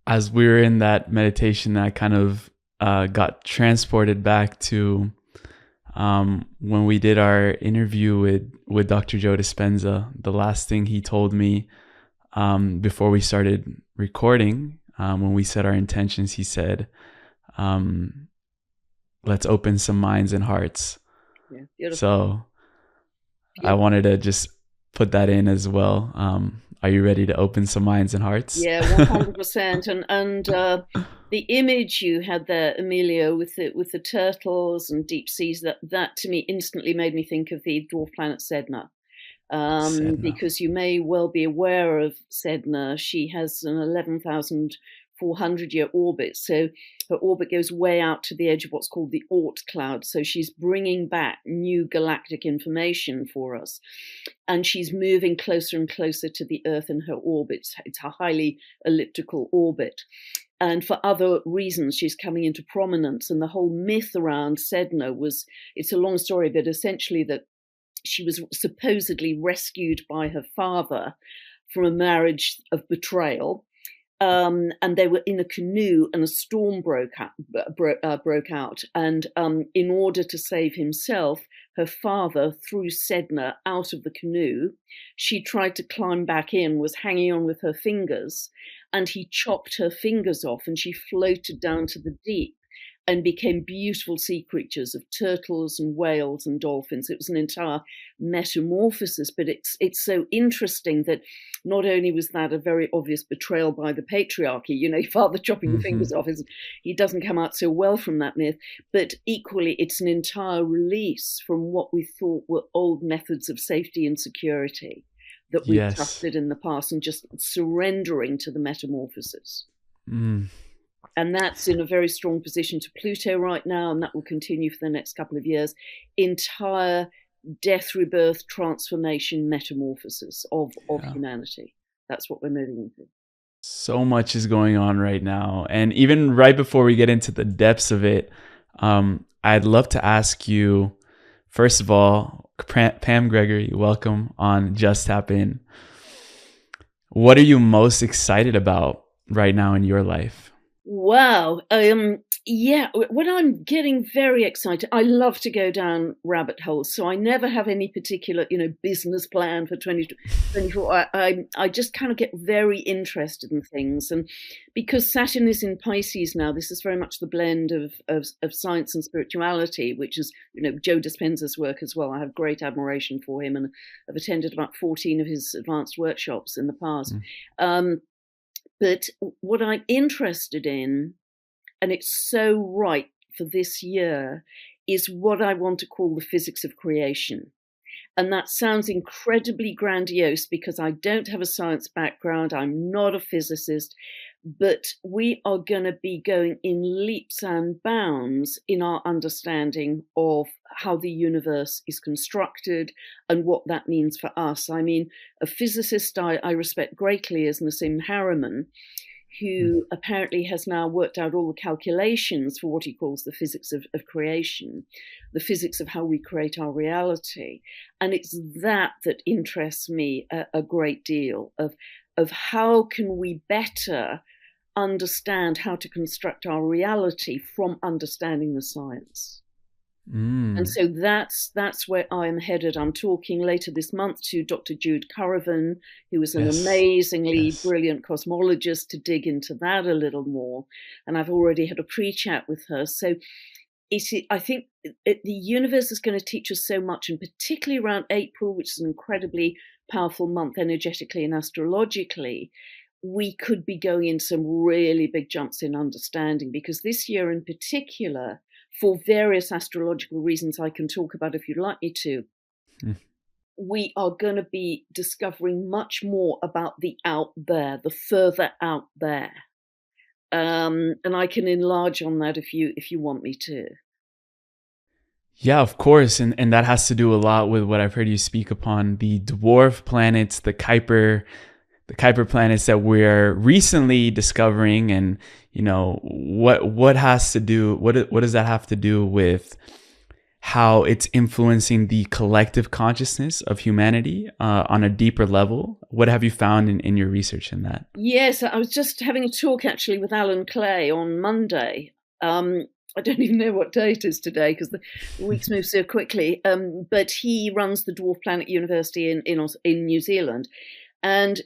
as we were in that meditation, I kind of got transported back to when we did our interview with Dr. Joe Dispenza. The last thing he told me before we started recording, when we set our intentions, he said, let's open some minds and hearts. Yeah, beautiful. So I wanted to just put that in as well. Are you ready to open some minds and hearts? Yeah, 100%. And the image you had there, Emilio, with the turtles and deep seas, that to me instantly made me think of the dwarf planet Sedna. Because you may well be aware of Sedna. She has an 11,400-year orbit. So her orbit goes way out to the edge of what's called the Oort cloud. So she's bringing back new galactic information for us. And she's moving closer and closer to the Earth in her orbit. It's a highly elliptical orbit. And for other reasons, she's coming into prominence. And the whole myth around Sedna it's a long story, but essentially that she was supposedly rescued by her father from a marriage of betrayal. And they were in a canoe and a storm broke out. And in order to save himself, her father threw Sedna out of the canoe. She tried to climb back in, was hanging on with her fingers, and he chopped her fingers off and she floated down to the deep and became beautiful sea creatures of turtles and whales and dolphins. It was an entire metamorphosis, but it's so interesting that not only was that a very obvious betrayal by the patriarchy, father chopping the fingers off, he doesn't come out so well from that myth, but equally it's an entire release from what we thought were old methods of safety and security that we trusted in the past, and just surrendering to the metamorphosis. And that's in a very strong position to Pluto right now, and that will continue for the next couple of years. Entire death, rebirth, transformation, metamorphosis of humanity. That's what we're moving into. So much is going on right now. And even right before we get into the depths of it, I'd love to ask you, first of all, Pam Gregory, welcome on Just Tap In. What are you most excited about right now in your life? Wow. When I'm getting very excited, I love to go down rabbit holes. So I never have any particular, business plan for 2024. I just kind of get very interested in things. And because Saturn is in Pisces now, this is very much the blend of science and spirituality, which is, Joe Dispenza's work as well. I have great admiration for him, and I've attended about 14 of his advanced workshops in the past. But what I'm interested in, and it's so right for this year, is what I want to call the physics of creation. And that sounds incredibly grandiose because I don't have a science background. I'm not a physicist, but we are going to be going in leaps and bounds in our understanding of how the universe is constructed and what that means for us. I mean, a physicist I respect greatly is Nassim Haramein, who apparently has now worked out all the calculations for what he calls the physics of creation, the physics of how we create our reality. And it's that interests me a great deal, of how can we better understand how to construct our reality from understanding the science. And so that's where I'm headed. I'm talking later this month to Dr. Jude Currivan, who is an amazingly brilliant cosmologist, to dig into that a little more. And I've already had a pre-chat with her. So I think the universe is going to teach us so much, and particularly around April, which is an incredibly powerful month energetically and astrologically, we could be going in some really big jumps in understanding, because this year in particular, for various astrological reasons I can talk about if you'd like me to, we are going to be discovering much more about the out there, the further out there. And I can enlarge on that if you want me to. Yeah, of course. And that has to do a lot with what I've heard you speak upon, the dwarf planets, the Kuiper planets that we're recently discovering. And, what has to do, what does that have to do with how it's influencing the collective consciousness of humanity on a deeper level. What have you found in your research in that? Yes, I was just having a talk actually with Alan Clay on Monday. I don't even know what day it is today because the weeks move so quickly. But he runs the Dwarf Planet University in New Zealand, and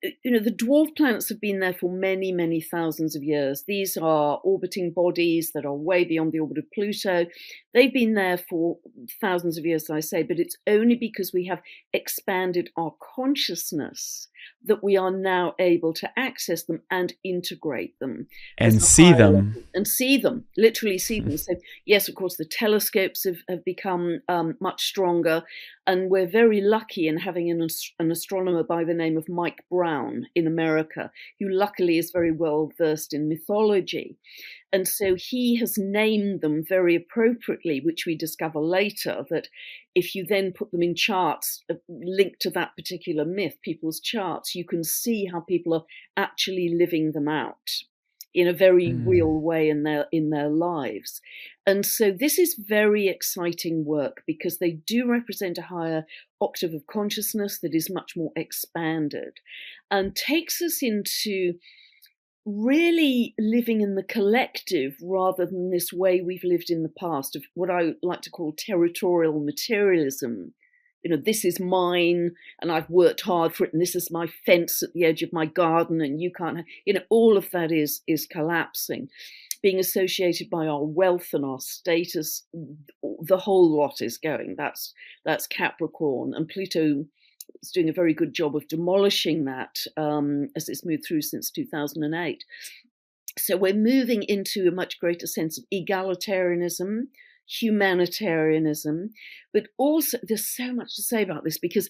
the dwarf planets have been there for many, many thousands of years. These are orbiting bodies that are way beyond the orbit of Pluto. They've been there for thousands of years, as I say, but it's only because we have expanded our consciousness that we are now able to access them and integrate them as And a see higher them. level and see them, literally see them. So, yes, of course, the telescopes have become much stronger. And we're very lucky in having an astronomer by the name of Mike Brown in America, who luckily is very well versed in mythology. And so he has named them very appropriately, which we discover later that if you then put them in charts linked to that particular myth, people's charts, you can see how people are actually living them out in a very Mm. real way in their lives. And so this is very exciting work because they do represent a higher octave of consciousness that is much more expanded and takes us into really living in the collective rather than this way we've lived in the past of what I like to call territorial materialism. This is mine and I've worked hard for it, and this is my fence at the edge of my garden, and you can't all of that is collapsing, being associated by our wealth and our status. The whole lot is going. That's Capricorn, and Pluto is doing a very good job of demolishing that as it's moved through since 2008. So we're moving into a much greater sense of egalitarianism, humanitarianism, but also there's so much to say about this because,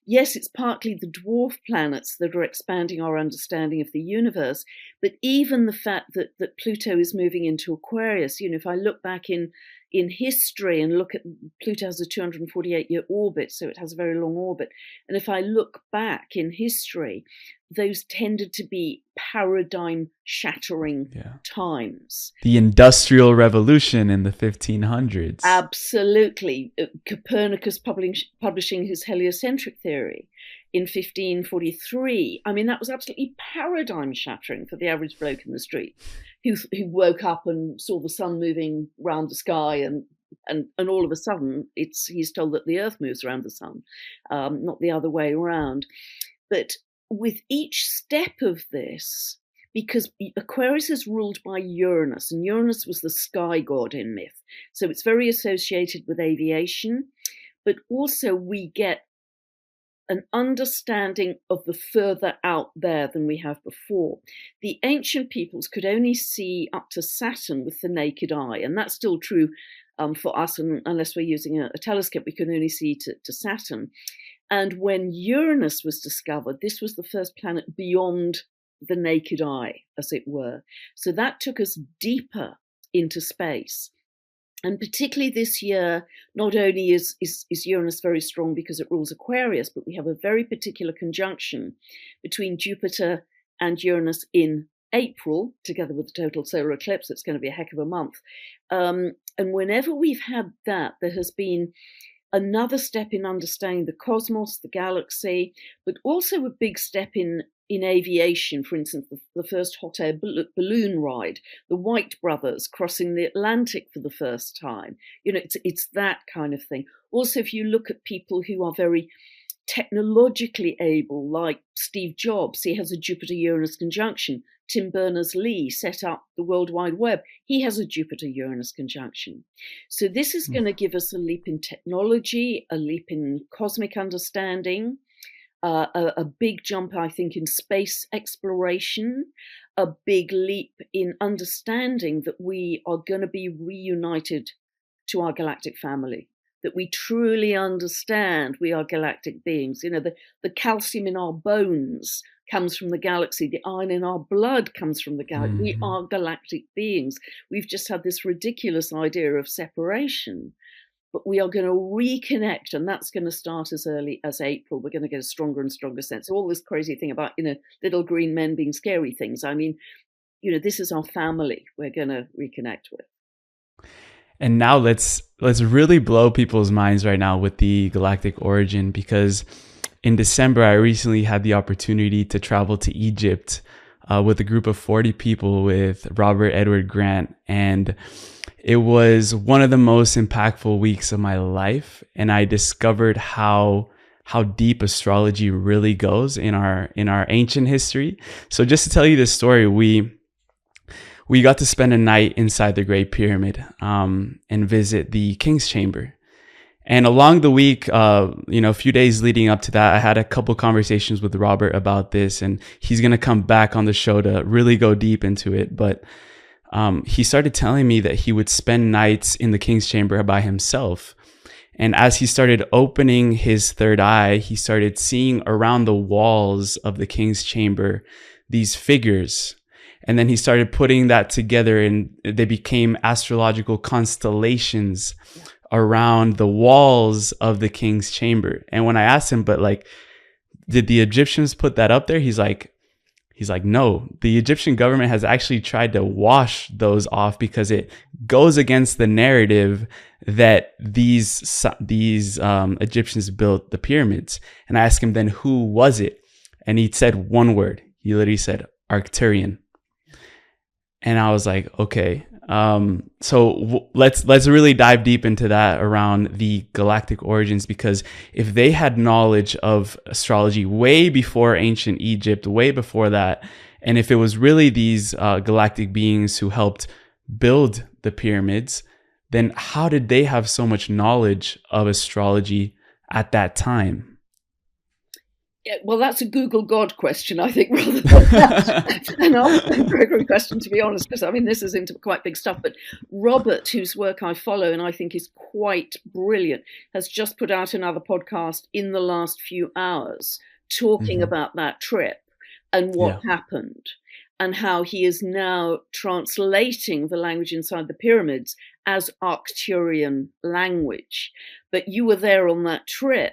yes, it's partly the dwarf planets that are expanding our understanding of the universe, but even the fact that Pluto is moving into Aquarius. If I look back in history and look at Pluto has a 248-year orbit, so it has a very long orbit. And if I look back in history, those tended to be paradigm shattering times. The Industrial Revolution in the 1500s. Absolutely. Copernicus publishing his heliocentric theory in 1543. I mean, that was absolutely paradigm shattering for the average bloke in the street who woke up and saw the sun moving round the sky, and all of a sudden he's told that the earth moves around the sun, not the other way around. But with each step of this, because Aquarius is ruled by Uranus, and Uranus was the sky god in myth, so it's very associated with aviation, but also we get an understanding of the further out there than we have before. The ancient peoples could only see up to Saturn with the naked eye, and that's still true for us, and unless we're using a telescope, we can only see to Saturn. And when Uranus was discovered, this was the first planet beyond the naked eye, as it were. So that took us deeper into space. And particularly this year, not only is Uranus very strong because it rules Aquarius, but we have a very particular conjunction between Jupiter and Uranus in April, together with the total solar eclipse. It's going to be a heck of a month. And whenever we've had that, there has been another step in understanding the cosmos, the galaxy, but also a big step in aviation. For instance, the first hot air balloon ride, the White brothers crossing the Atlantic for the first time. It's that kind of thing. Also, if you look at people who are very technologically able, like Steve Jobs, he has a Jupiter-Uranus conjunction. Tim Berners-Lee set up the World Wide Web. He has a Jupiter-Uranus conjunction. So this is going to give us a leap in technology, a leap in cosmic understanding, a big jump, I think, in space exploration, a big leap in understanding that we are going to be reunited to our galactic family, that we truly understand we are galactic beings. The calcium in our bones comes from the galaxy. The iron in our blood comes from the galaxy. We are galactic beings. We've just had this ridiculous idea of separation, but we are going to reconnect, and that's going to start as early as April. We're going to get a stronger and stronger sense. All this crazy thing about, little green men being scary things. I mean, this is our family we're going to reconnect with. And now let's really blow people's minds right now with the galactic origin, because in December I recently had the opportunity to travel to Egypt with a group of 40 people with Robert Edward Grant, and it was one of the most impactful weeks of my life. And I discovered how deep astrology really goes in our ancient history. So just to tell you this story, we got to spend a night inside the Great Pyramid and visit the King's Chamber. And along the week, a few days leading up to that, I had a couple conversations with Robert about this, and he's going to come back on the show to really go deep into it. But he started telling me that he would spend nights in the King's Chamber by himself. And as he started opening his third eye, he started seeing around the walls of the King's Chamber these figures. And then he started putting that together, and they became astrological constellations around the walls of the King's Chamber. And when I asked him, but like, did the Egyptians put that up there? He's like, no, the Egyptian government has actually tried to wash those off because it goes against the narrative that these Egyptians built the pyramids. And I asked him then, who was it? And he said one word. He literally said Arcturian. And I was like, okay. Let's really dive deep into that around the galactic origins, because if they had knowledge of astrology way before ancient Egypt, way before that, and if it was really these galactic beings who helped build the pyramids, then how did they have so much knowledge of astrology at that time? Yeah, well, that's a Google God question, I think, rather than an Pam Gregory question, to be honest, because I mean, this is into quite big stuff. But Robert, whose work I follow and I think is quite brilliant, has just put out another podcast in the last few hours talking about that trip and what happened, and how he is now translating the language inside the pyramids as Arcturian language. But you were there on that trip.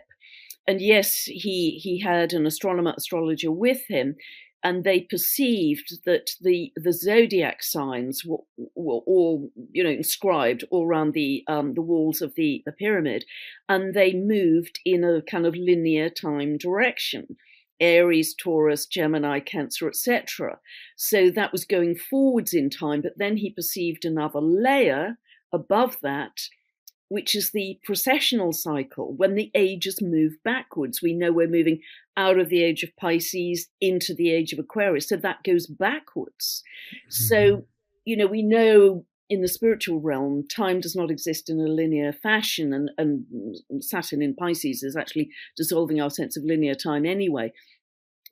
And yes, he had an astrologer with him, and they perceived that the zodiac signs were all inscribed all around the walls of the pyramid, and they moved in a kind of linear time direction: Aries, Taurus, Gemini, Cancer, etc. So that was going forwards in time, but then he perceived another layer above that, which is the precessional cycle, when the ages move backwards. We know we're moving out of the age of Pisces into the age of Aquarius, so that goes backwards. So, we know in the spiritual realm, time does not exist in a linear fashion, and Saturn in Pisces is actually dissolving our sense of linear time anyway.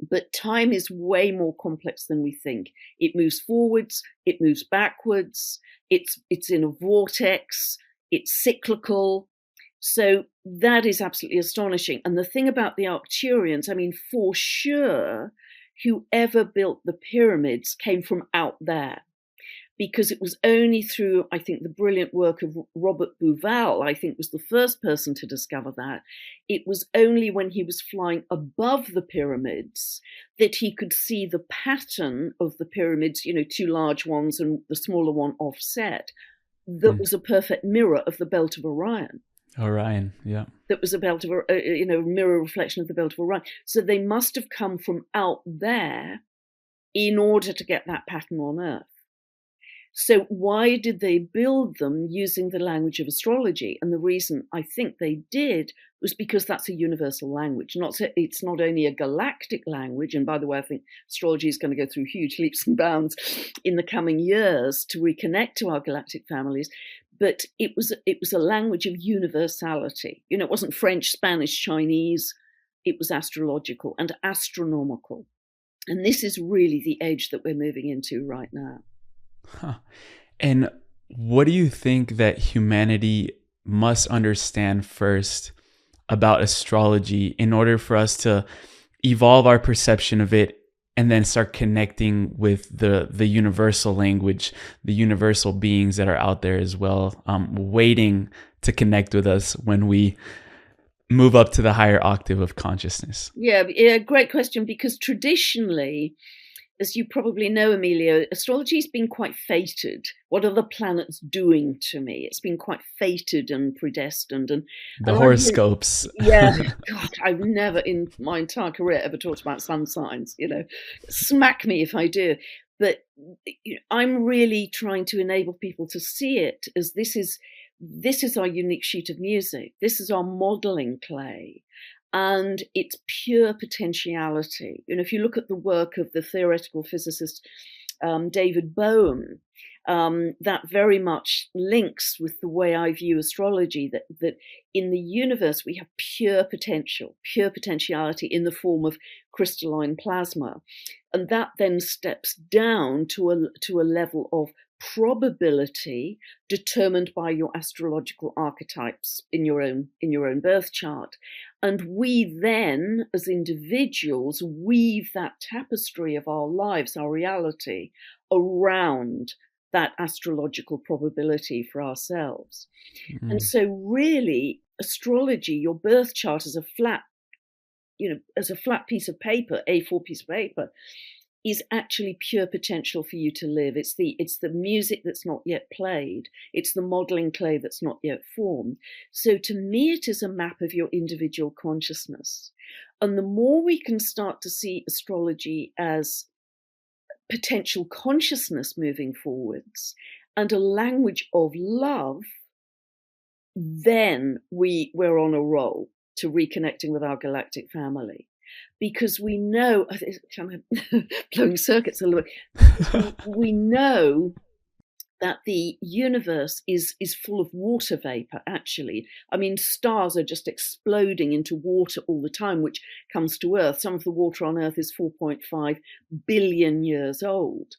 But time is way more complex than we think. It moves forwards, it moves backwards, it's in a vortex, it's cyclical. So that is absolutely astonishing. And the thing about the Arcturians, I mean, for sure, whoever built the pyramids came from out there, because it was only through, I think, the brilliant work of Robert Bouval, I think, was the first person to discover that. It was only when he was flying above the pyramids that he could see the pattern of the pyramids, two large ones and the smaller one offset. That was a perfect mirror of the belt of Orion. Orion, yeah. That was a belt of, mirror reflection of the belt of Orion. So they must have come from out there in order to get that pattern on Earth. So why did they build them using the language of astrology? And the reason I think they did was because that's a universal language. It's not only a galactic language, and by the way, I think astrology is going to go through huge leaps and bounds in the coming years to reconnect to our galactic families, but it was a language of universality. It wasn't French, Spanish, Chinese. It was astrological and astronomical. And this is really the age that we're moving into right now. Huh. And what do you think that humanity must understand first about astrology in order for us to evolve our perception of it and then start connecting with the universal language, the universal beings that are out there as well, waiting to connect with us when we move up to the higher octave of consciousness? Yeah, great question, because traditionally, as you probably know, Emilio, astrology's been quite fated. What are the planets doing to me? It's been quite fated and predestined. And The I've been, horoscopes. yeah, God, I've never in my entire career ever talked about sun signs, smack me if I do. But I'm really trying to enable people to see it as this is our unique sheet of music. This is our modeling clay. And it's pure potentiality. If you look at the work of the theoretical physicist David Bohm, that very much links with the way I view astrology, that in the universe we have pure potential, pure potentiality in the form of crystalline plasma. And that then steps down to a level of probability determined by your astrological archetypes in your own birth chart. And we then, as individuals, weave that tapestry of our lives, our reality, around that astrological probability for ourselves. And so really, astrology, your birth chart as a flat piece of paper, A4 piece of paper, is actually pure potential for you to live. It's the music that's not yet played. It's the modeling clay that's not yet formed. So to me, it is a map of your individual consciousness. And the more we can start to see astrology as potential consciousness moving forwards and a language of love, then we're on a roll to reconnecting with our galactic family. Because we know, kind of blowing circuits a little bit, we know that the universe is full of water vapor, actually. I mean, stars are just exploding into water all the time, which comes to Earth. Some of the water on Earth is 4.5 billion years old.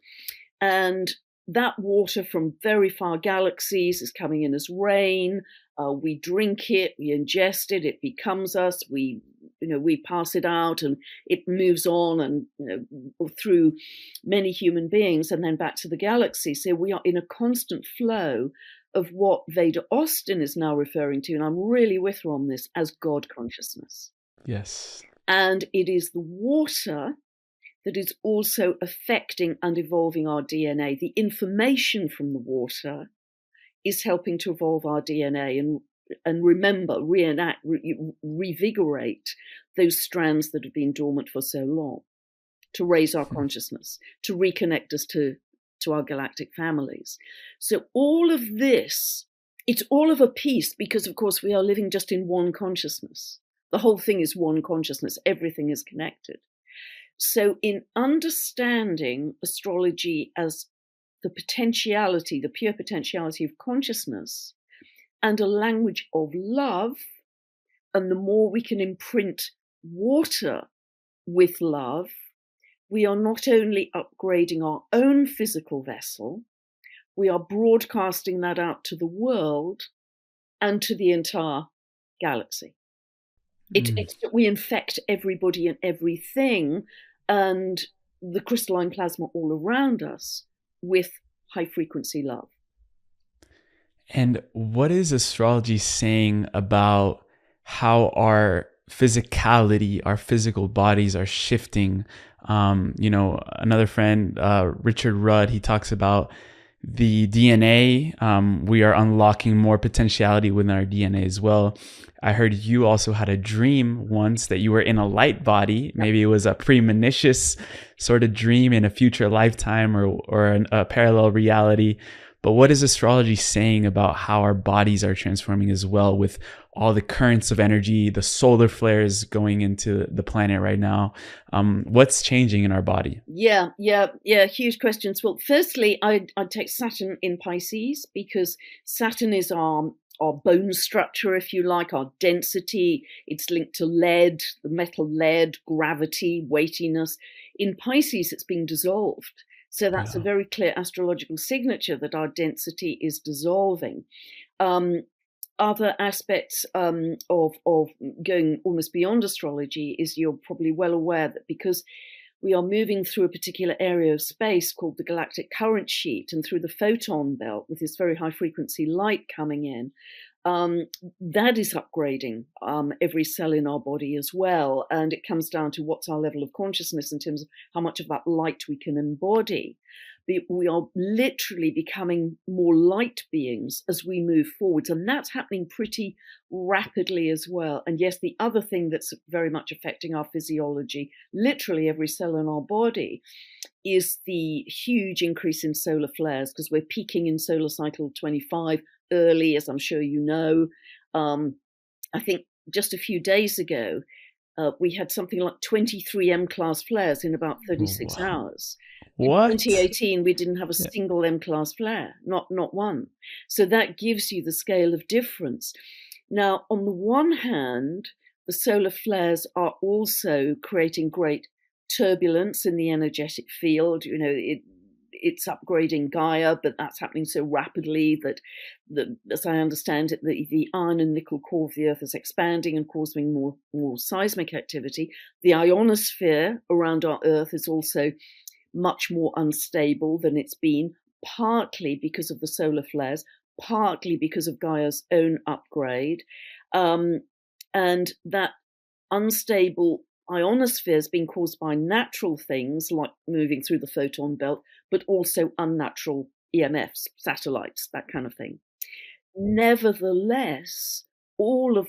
And that water from very far galaxies is coming in as rain. We drink it, we ingest it, it becomes us, we pass it out and it moves on and through many human beings and then back to the galaxy. So we are in a constant flow of what Veda Austin is now referring to, and I'm really with her on this, as God consciousness. Yes. And it is the water that is also affecting and evolving our DNA. The information from the water is helping to evolve our DNA and remember, reenact, revigorate those strands that have been dormant for so long, to raise our consciousness, to reconnect us to our galactic families. So all of this, it's all of a piece, because of course we are living just in one consciousness. The whole thing is one consciousness. Everything is connected. So in understanding astrology as the potentiality, the pure potentiality of consciousness, and a language of love, and the more we can imprint water with love, we are not only upgrading our own physical vessel, we are broadcasting that out to the world and to the entire galaxy. It's that we infect everybody and everything and the crystalline plasma all around us with high frequency love. And what is astrology saying about how our physicality, our physical bodies are shifting? Another friend, Richard Rudd, he talks about the DNA. We are unlocking more potentiality within our DNA as well. I heard you also had a dream once that you were in a light body. Maybe it was a premonitious sort of dream in a future lifetime or a parallel reality. But what is astrology saying about how our bodies are transforming as well, with all the currents of energy, the solar flares going into the planet right now? What's changing in our body? Yeah. Huge questions. Well, firstly, I'd take Saturn in Pisces, because Saturn is our bone structure, if you like, our density. It's linked to lead, the metal lead, gravity, weightiness. In Pisces, it's being dissolved. So that's a very clear astrological signature that our density is dissolving. Other aspects of going almost beyond astrology is, you're probably well aware that because we are moving through a particular area of space called the galactic current sheet and through the photon belt with this very high frequency light coming in, that is upgrading every cell in our body as well. And it comes down to what's our level of consciousness in terms of how much of that light we can embody. We are literally becoming more light beings as we move forwards. And that's happening pretty rapidly as well. And yes, the other thing that's very much affecting our physiology, literally every cell in our body, is the huge increase in solar flares, because we're peaking in solar cycle 25 early, as I'm sure you know. I think just a few days ago, we had something like 23 M-class flares in about 36 hours. What? In 2018, we didn't have a single M-class flare, not one. So that gives you the scale of difference. Now, on the one hand, the solar flares are also creating great turbulence in the energetic field. You know, it's upgrading Gaia, but that's happening so rapidly that, as I understand it, the iron and nickel core of the Earth is expanding and causing more seismic activity. The ionosphere around our Earth is also much more unstable than it's been, partly because of the solar flares, partly because of Gaia's own upgrade. And that unstable ionosphere is being caused by natural things like moving through the photon belt, but also unnatural EMFs, satellites, that kind of thing. Nevertheless, all of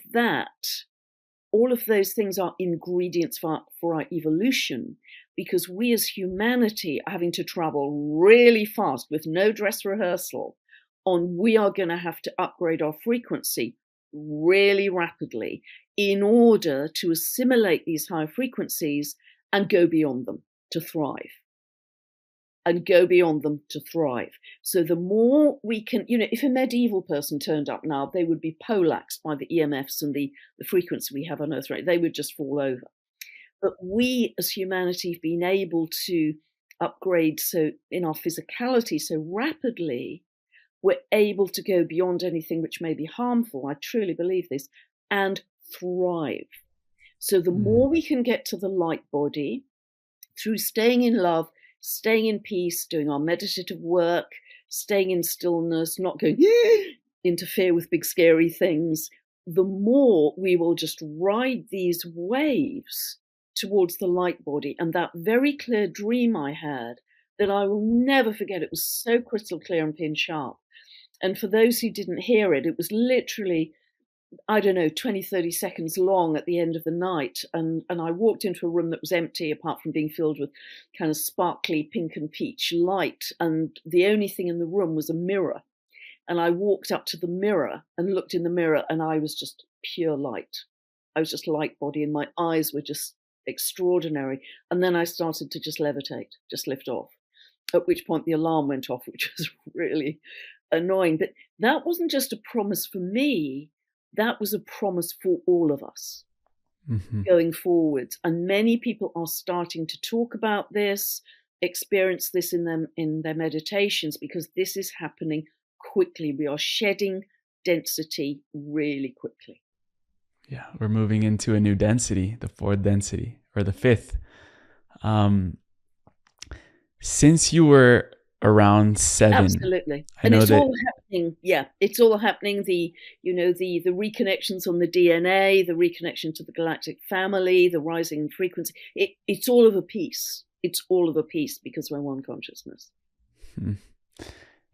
those things are ingredients for our evolution, because we as humanity are having to travel really fast with no dress rehearsal we are going to have to upgrade our frequency really rapidly in order to assimilate these higher frequencies and go beyond them to thrive. So the more we can, if a medieval person turned up now, they would be poleaxed by the EMFs and the frequency we have on Earth, right? They would just fall over. But we as humanity have been able to upgrade so in our physicality so rapidly, we're able to go beyond anything which may be harmful. I truly believe this, and thrive. So the more we can get to the light body through staying in love, staying in peace, doing our meditative work, staying in stillness, not going interfere with big scary things, the more we will just ride these waves towards the light body. And that very clear dream I had that I will never forget, it was so crystal clear and pin sharp. And for those who didn't hear it, it was literally, 20, 30 seconds long at the end of the night. And I walked into a room that was empty, apart from being filled with kind of sparkly pink and peach light. And the only thing in the room was a mirror. And I walked up to the mirror and looked in the mirror, and I was just pure light. I was just light body, and my eyes were just extraordinary. And then I started to just levitate, just lift off, at which point the alarm went off, which was really annoying. But that wasn't just a promise for me, that was a promise for all of us going forward. And many people are starting to talk about this, experience this in their meditations, because this is happening quickly. We are shedding density really quickly. Yeah, we're moving into a new density, the fourth density, or the fifth. Since you were around 7, absolutely, and it's all happening. Yeah, it's all happening. The reconnections on the DNA, the reconnection to the galactic family, the rising frequency. It's all of a piece. It's all of a piece because we're one consciousness.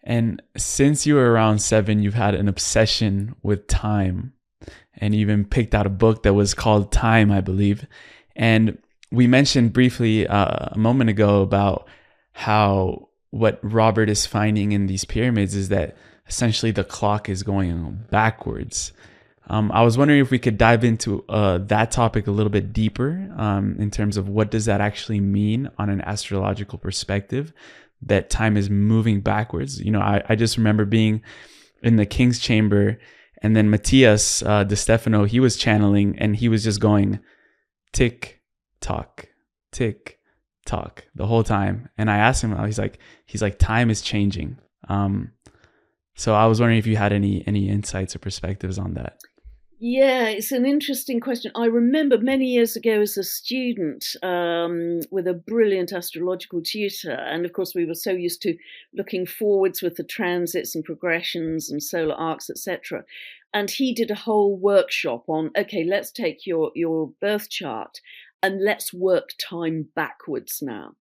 And since you were around 7, you've had an obsession with time, and even picked out a book that was called Time, I believe. And we mentioned briefly a moment ago about how what Robert is finding in these pyramids is that essentially the clock is going backwards. I was wondering if we could dive into that topic a little bit deeper in terms of what does that actually mean on an astrological perspective, that time is moving backwards. I just remember being in the King's Chamber, and then Matthias De Stefano, he was channeling, and he was just going tick tock, tick tock the whole time. And I asked him, he's like time is changing. So I was wondering if you had any insights or perspectives on that. Yeah, it's an interesting question. I remember many years ago as a student with a brilliant astrological tutor. And of course, we were so used to looking forwards with the transits and progressions and solar arcs, etc. And he did a whole workshop on, okay, let's take your birth chart and let's work time backwards now.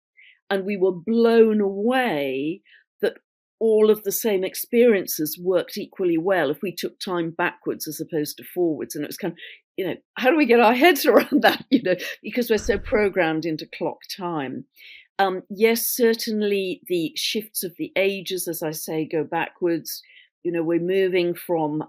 And we were blown away that all of the same experiences worked equally well if we took time backwards as opposed to forwards. And it was kind of, how do we get our heads around that, because we're so programmed into clock time. Yes, certainly the shifts of the ages, as I say, go backwards. We're moving from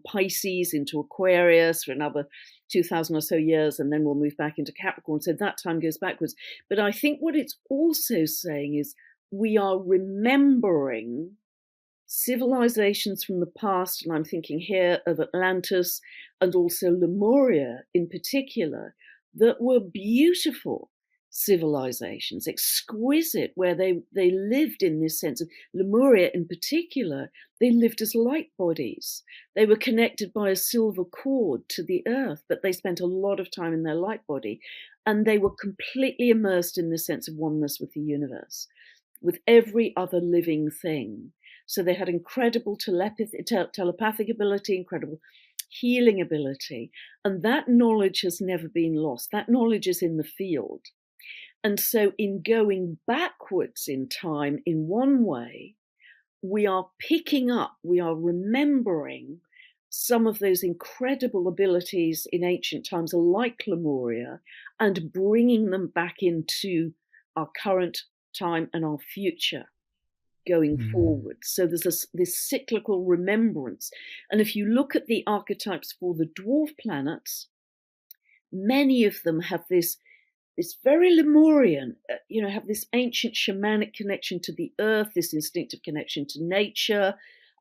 Pisces into Aquarius for another 2000 or so years, and then we'll move back into Capricorn. So that time goes backwards. But I think what it's also saying is we are remembering civilizations from the past, and I'm thinking here of Atlantis and also Lemuria in particular, that were beautiful civilizations, exquisite, where they lived in this sense of Lemuria in particular. They lived as light bodies. They were connected by a silver cord to the earth, but they spent a lot of time in their light body, and they were completely immersed in this sense of oneness with the universe, with every other living thing. So they had incredible telepathic ability, incredible healing ability. And that knowledge has never been lost. That knowledge is in the field. And so in going backwards in time, in one way, we are picking up, we are remembering some of those incredible abilities in ancient times, like Lemuria, and bringing them back into our current time and our future going forward. So there's this cyclical remembrance. And if you look at the archetypes for the dwarf planets, many of them have this very Lemurian, have this ancient shamanic connection to the earth, this instinctive connection to nature.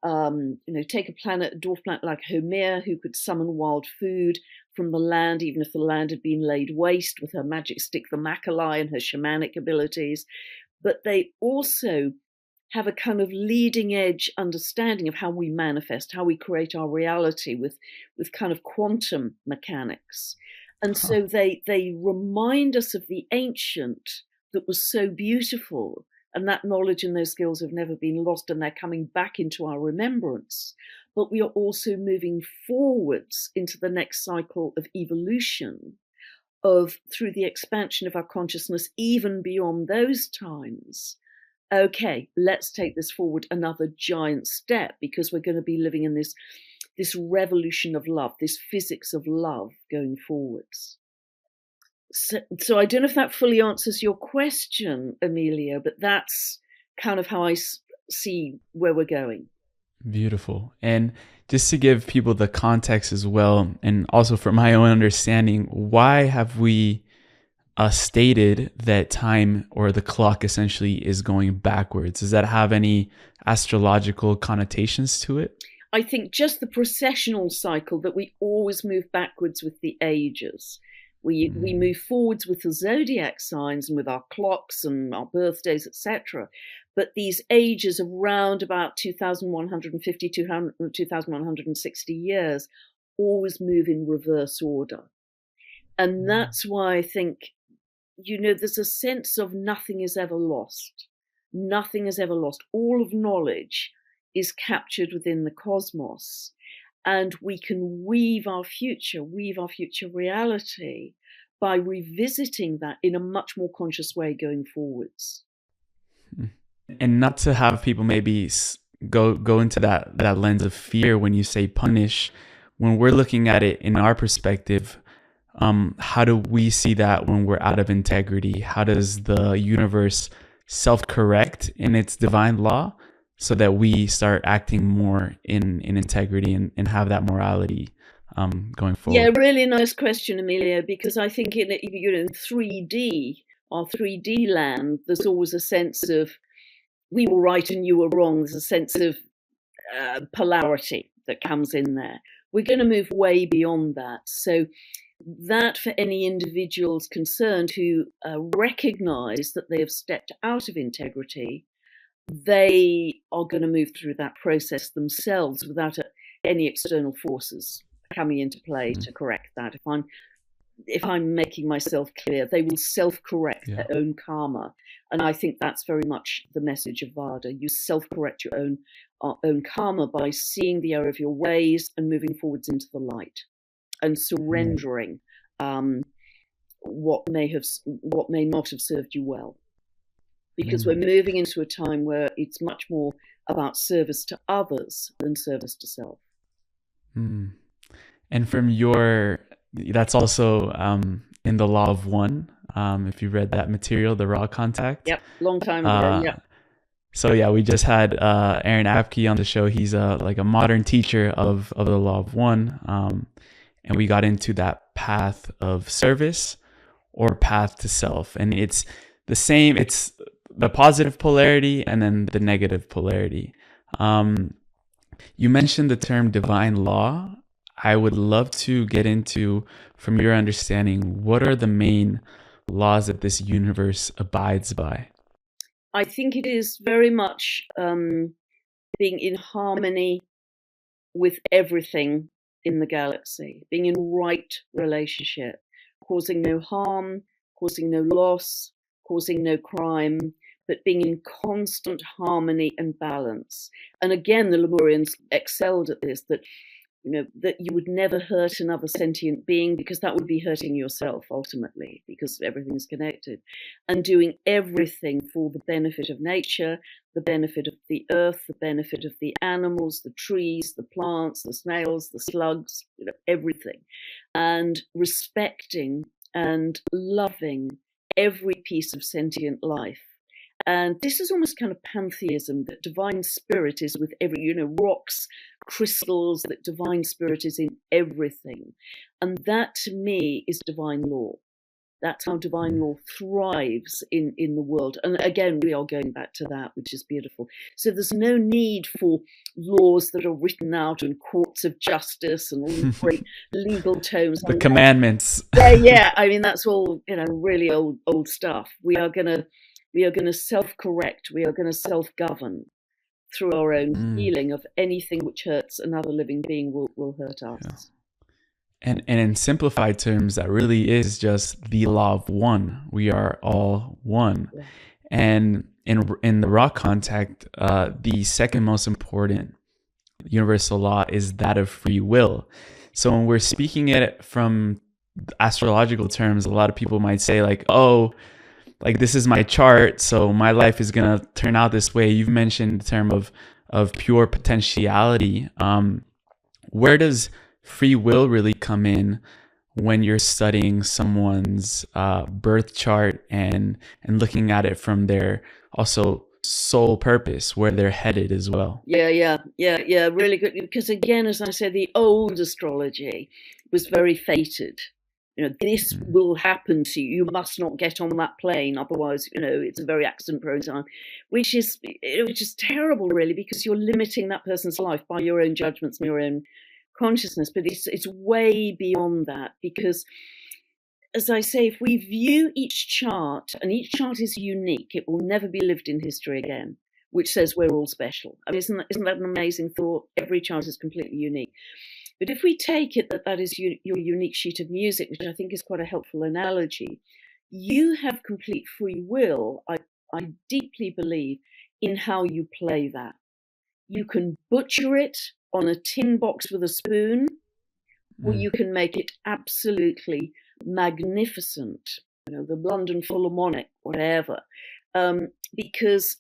Take a dwarf planet like Homer, who could summon wild food from the land, even if the land had been laid waste, with her magic stick, the Macaulay, and her shamanic abilities. But they also have a kind of leading edge understanding of how we manifest, how we create our reality with kind of quantum mechanics. And so they remind us of the ancient that was so beautiful, and that knowledge and those skills have never been lost, and they're coming back into our remembrance. But we are also moving forwards into the next cycle of evolution, through the expansion of our consciousness, even beyond those times. Okay, let's take this forward another giant step, because we're going to be living in this revolution of love, this physics of love going forwards. So I don't know if that fully answers your question, Emilio, but that's kind of how I see where we're going. Beautiful. And just to give people the context as well, and also for my own understanding, why have we stated that time, or the clock, essentially is going backwards? Does that have any astrological connotations to it? I think just the processional cycle, that we always move backwards with the ages. We move forwards with the zodiac signs and with our clocks and our birthdays, etc. But these ages around about 2150, 2160 years always move in reverse order. And that's why I think, there's a sense of nothing is ever lost. Nothing is ever lost. All of knowledge is captured within the cosmos, and we can weave our future reality by revisiting that in a much more conscious way going forwards. And not to have people maybe go into that lens of fear when you say punish. When we're looking at it in our perspective, how do we see that when we're out of integrity? How does the universe self-correct in its divine law so that we start acting more in integrity and have that morality going forward? Yeah, really nice question, Emilio, because I think in 3D, our 3D land, there's always a sense of we were right and you were wrong. There's a sense of polarity that comes in there. We're going to move way beyond that. So that for any individuals concerned who recognize that they have stepped out of integrity, they are going to move through that process themselves without any external forces coming into play to correct that. If I'm making myself clear, they will self-correct their own karma. And I think that's very much the message of Vada. You self-correct your own karma by seeing the error of your ways and moving forwards into the light and surrendering what may not have served you well. Because we're moving into a time where it's much more about service to others than service to self. And from that's also in the Law of One. If you read that material, the Raw Contact. Yep, long time ago. Yeah. So yeah, we just had Aaron Apke on the show. He's like a modern teacher of the Law of One, and we got into that path of service or path to self, and it's the same. It's the positive polarity and then the negative polarity. You mentioned the term divine law. I would love to get into, from your understanding, what are the main laws that this universe abides by? I think it is very much being in harmony with everything in the galaxy, being in right relationship, causing no harm, causing no loss, causing no crime, but being in constant harmony and balance. And again, the Lemurians excelled at this, that you would never hurt another sentient being, because that would be hurting yourself ultimately, because everything's connected, and doing everything for the benefit of nature, the benefit of the earth, the benefit of the animals, the trees, the plants, the snails, the slugs, everything, and respecting and loving every piece of sentient life. And this is almost kind of pantheism, that divine spirit is with every, rocks, crystals, that divine spirit is in everything. And that to me is divine law. That's how divine law thrives in the world. And again, we are going back to that, which is beautiful. So there's no need for laws that are written out in courts of justice and all these great legal tomes. The commandments. Yeah. I mean, that's all, really old stuff. We are going to self-correct. We are going to self-govern through our own healing of anything which hurts another living being will hurt us. Yeah. And in simplified terms, that really is just the law of one. We are all one. Yeah. And in the Raw Contact, the second most important universal law is that of free will. So when we're speaking it from astrological terms, a lot of people might say like, oh, like this is my chart, so my life is gonna turn out this way. You've mentioned the term of pure potentiality. Where does free will really come in when you're studying someone's birth chart and looking at it from their also soul purpose, where they're headed as well? Yeah, really good. Because again, as I said, the old astrology was very fated. This will happen to you. You must not get on that plane, otherwise, it's a very accident-prone time, which is terrible, really, because you're limiting that person's life by your own judgments and your own consciousness. But it's way beyond that, because, as I say, if we view each chart, and each chart is unique, it will never be lived in history again, which says we're all special. I mean, isn't that an amazing thought? Every chart is completely unique. But if we take it that is your unique sheet of music, which I think is quite a helpful analogy, you have complete free will, I deeply believe, in how you play that. You can butcher it on a tin box with a spoon, or you can make it absolutely magnificent, the London Philharmonic, whatever. Because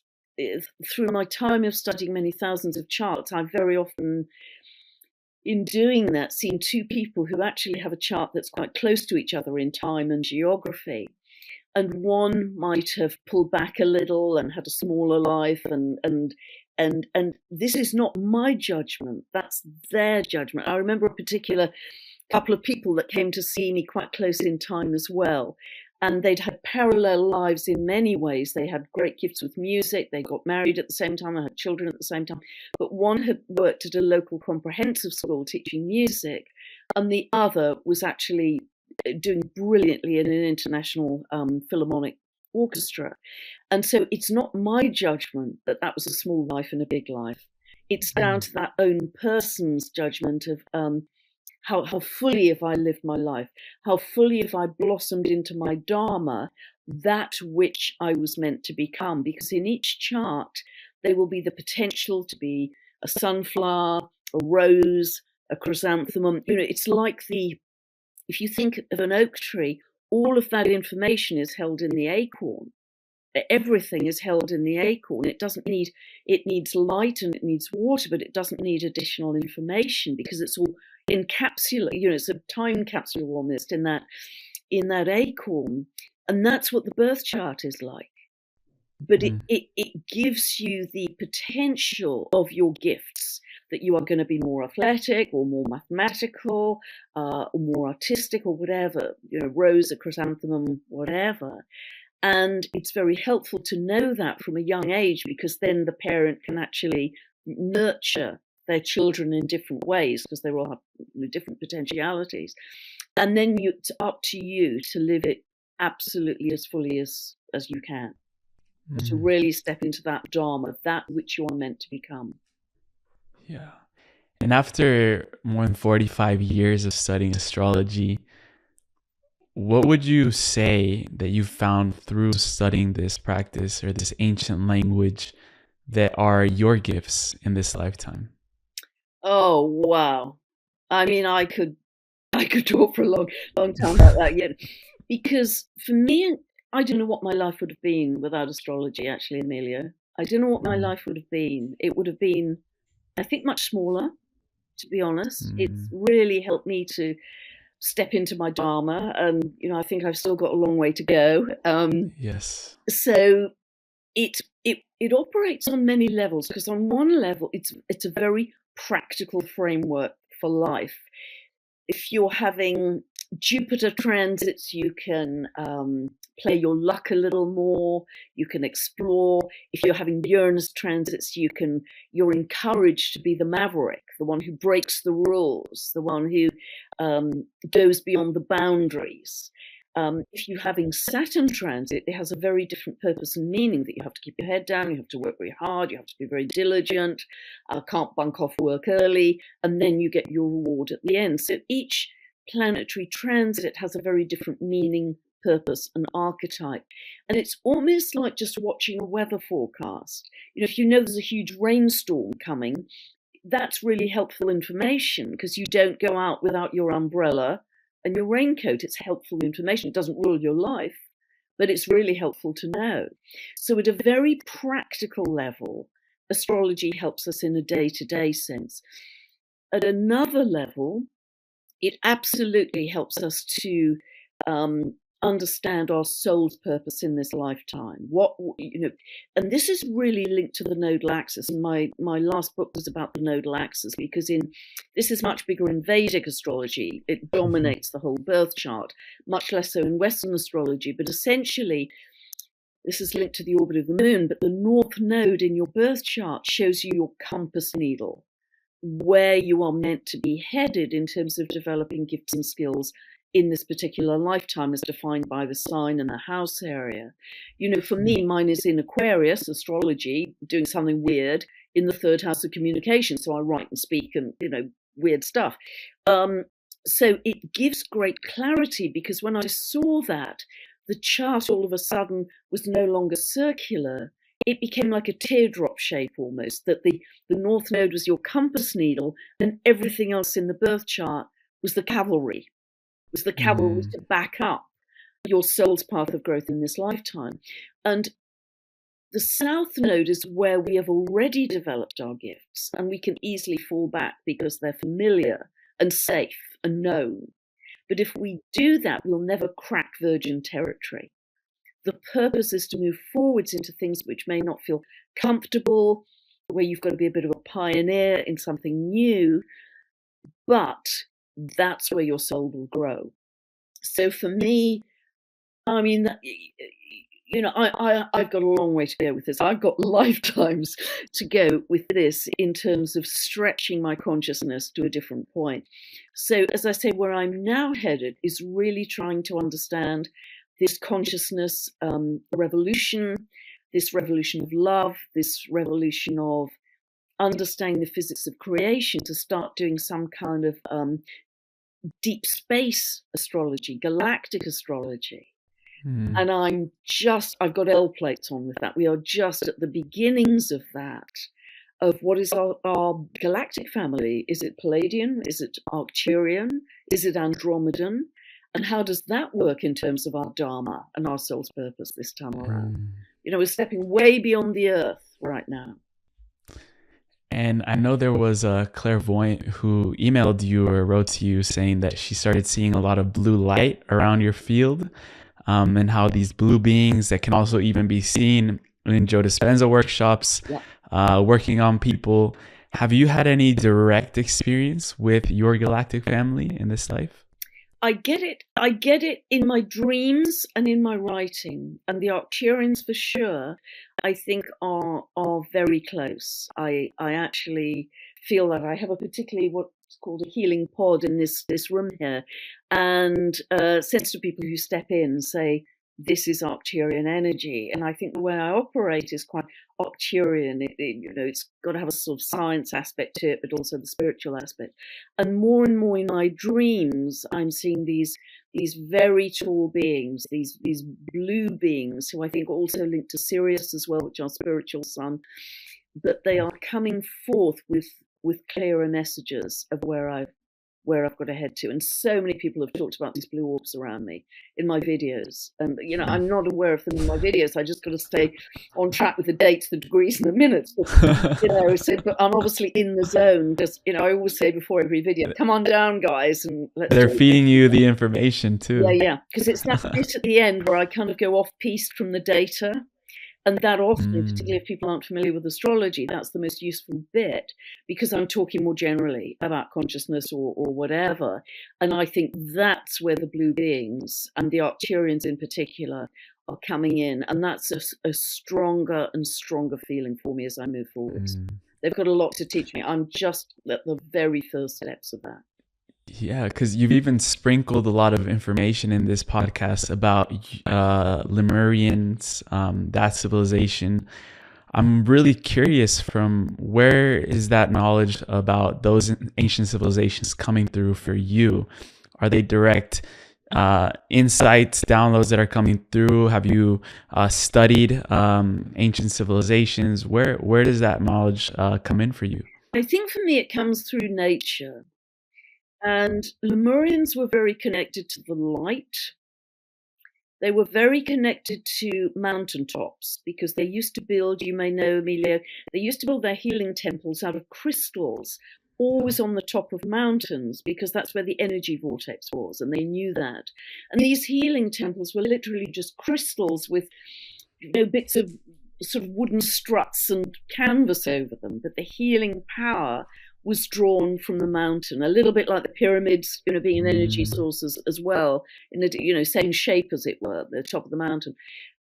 through my time of studying many thousands of charts, I very often, in doing that, seen two people who actually have a chart that's quite close to each other in time and geography. And one might have pulled back a little and had a smaller life, and this is not my judgment, that's their judgment. I remember a particular couple of people that came to see me quite close in time as well. And they'd had parallel lives in many ways. They had great gifts with music. They got married at the same time. They had children at the same time. But one had worked at a local comprehensive school teaching music, and the other was actually doing brilliantly in an international philharmonic orchestra. And so it's not my judgment that was a small life and a big life. It's down to that own person's judgment of how fully have I lived my life? How fully have I blossomed into my dharma, that which I was meant to become? Because in each chart, there will be the potential to be a sunflower, a rose, a chrysanthemum. It's like if you think of an oak tree, all of that information is held in the acorn. Everything is held in the acorn. It needs light and it needs water, but it doesn't need additional information because it's all encapsulated. It's a time capsule almost in that acorn. And that's what the birth chart is like. But it gives you the potential of your gifts, that you are going to be more athletic or more mathematical or more artistic or whatever, rose, a chrysanthemum, whatever. And it's very helpful to know that from a young age, because then the parent can actually nurture their children in different ways, because they all have different potentialities. And then it's up to you to live it absolutely as fully as you can, to really step into that dharma, that which you are meant to become. Yeah. And after more than 45 years of studying astrology, what would you say that you found through studying this practice or this ancient language that are your gifts in this lifetime? Oh, wow. I mean, I could talk for a long time about that yet, because for me, I don't know what my life would have been without astrology, actually, Emilio. I don't know what my life would have been. It would have been, I think, much smaller, to be honest. It's really helped me to step into my dharma, and I think I've still got a long way to go. Yes. So it operates on many levels, because on one level it's a very practical framework for life. If you're having Jupiter transits, you can play your luck a little more. You can explore. If you're having Uranus transits, you're encouraged to be the maverick, the one who breaks the rules, the one who goes beyond the boundaries. If you're having Saturn transit, it has a very different purpose and meaning, that you have to keep your head down, you have to work very hard, you have to be very diligent, can't bunk off work early, and then you get your reward at the end. So each planetary transit has a very different meaning, purpose, and archetype. And it's almost like just watching a weather forecast. If you know there's a huge rainstorm coming, that's really helpful information, because you don't go out without your umbrella and your raincoat. It's helpful information. It doesn't rule your life, but it's really helpful to know. So at a very practical level, astrology helps us in a day-to-day sense. At another level, it absolutely helps us to understand our soul's purpose in this lifetime. And this is really linked to the nodal axis. And my last book was about the nodal axis, because this is much bigger in Vedic astrology. It dominates the whole birth chart, much less so in Western astrology. But essentially, this is linked to the orbit of the moon. But the north node in your birth chart shows you your compass needle, where you are meant to be headed in terms of developing gifts and skills in this particular lifetime, as defined by the sign and the house area. For me, mine is in Aquarius, astrology, doing something weird in the third house of communication. So I write and speak and, weird stuff. So it gives great clarity, because when I saw that, the chart all of a sudden was no longer circular. It became like a teardrop shape almost, that the north node was your compass needle, and everything else in the birth chart was the cavalry. To back up your soul's path of growth in this lifetime. And the south node is where we have already developed our gifts, and we can easily fall back because they're familiar and safe and known. But if we do that, we'll never crack virgin territory. The purpose is to move forwards into things which may not feel comfortable, where you've got to be a bit of a pioneer in something new, but that's where your soul will grow. So for me, I mean, I've got a long way to go with this. I've got lifetimes to go with this in terms of stretching my consciousness to a different point. So as I say, where I'm now headed is really trying to understand this consciousness revolution, this revolution of love, this revolution of understanding the physics of creation, to start doing some kind of deep space astrology, galactic astrology. Mm. And I've got L plates on with that. We are just at the beginnings of that, of what is our galactic family. Is it Palladian? Is it Arcturian? Is it Andromedan? And how does that work in terms of our Dharma and our soul's purpose this time around? We're stepping way beyond the earth right now. And I know there was a clairvoyant who emailed you or wrote to you saying that she started seeing a lot of blue light around your field, and how these blue beings that can also even be seen in Joe Dispenza workshops, working on people. Have you had any direct experience with your galactic family in this life? I get it in my dreams and in my writing. And the Arcturians, for sure, I think are very close. I actually feel that I have a particularly what's called a healing pod in this room here, and sensitive people who step in and say, this is Arcturian energy. And I think the way I operate is quite Arcturian. It's got to have a sort of science aspect to it, but also the spiritual aspect. And more in my dreams, I'm seeing these very tall beings, these blue beings, who I think also linked to Sirius as well, which are spiritual sun. But they are coming forth with clearer messages of where I've got to head to. And so many people have talked about these blue orbs around me in my videos. And, I'm not aware of them in my videos. I just got to stay on track with the dates, the degrees, and the minutes. But I'm obviously in the zone because, I always say before every video, come on down, guys. And they're feeding you the information too. Yeah. Because it's that bit at the end where I kind of go off-piste from the data. And that often, particularly if people aren't familiar with astrology, that's the most useful bit, because I'm talking more generally about consciousness or whatever. And I think that's where the blue beings and the Arcturians in particular are coming in. And that's a stronger and stronger feeling for me as I move forward. They've got a lot to teach me. I'm just at the very first steps of that. Yeah, because you've even sprinkled a lot of information in this podcast about Lemurians, that civilization. I'm really curious, from where is that knowledge about those ancient civilizations coming through for you? Are they direct insights, downloads that are coming through? Have you studied ancient civilizations? Where does that knowledge come in for you? I think for me it comes through nature. And Lemurians were very connected to the light. They were very connected to mountaintops because they used to build, you may know, Emilio, they used to build their healing temples out of crystals, always on the top of mountains, because that's where the energy vortex was, and they knew that. And these healing temples were literally just crystals with bits of sort of wooden struts and canvas over them, but the healing power was drawn from the mountain, a little bit like the pyramids, being an energy source as well, in the same shape as it were, the top of the mountain.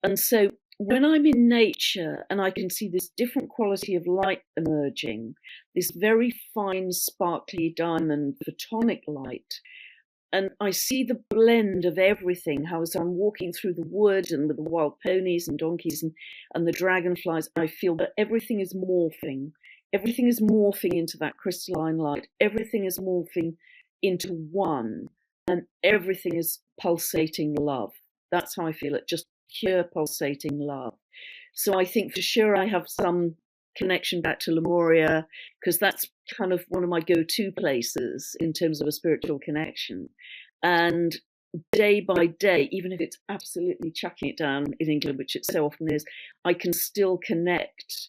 And so when I'm in nature and I can see this different quality of light emerging, this very fine, sparkly diamond photonic light, and I see the blend of everything, how as I'm walking through the wood and with the wild ponies and donkeys and the dragonflies, I feel that everything is morphing. Everything is morphing into that crystalline light. Everything is morphing into one, and everything is pulsating love. That's how I feel it, just pure pulsating love. So I think for sure I have some connection back to Lemuria, because that's kind of one of my go-to places in terms of a spiritual connection. And day by day, even if it's absolutely chucking it down in England, which it so often is, I can still connect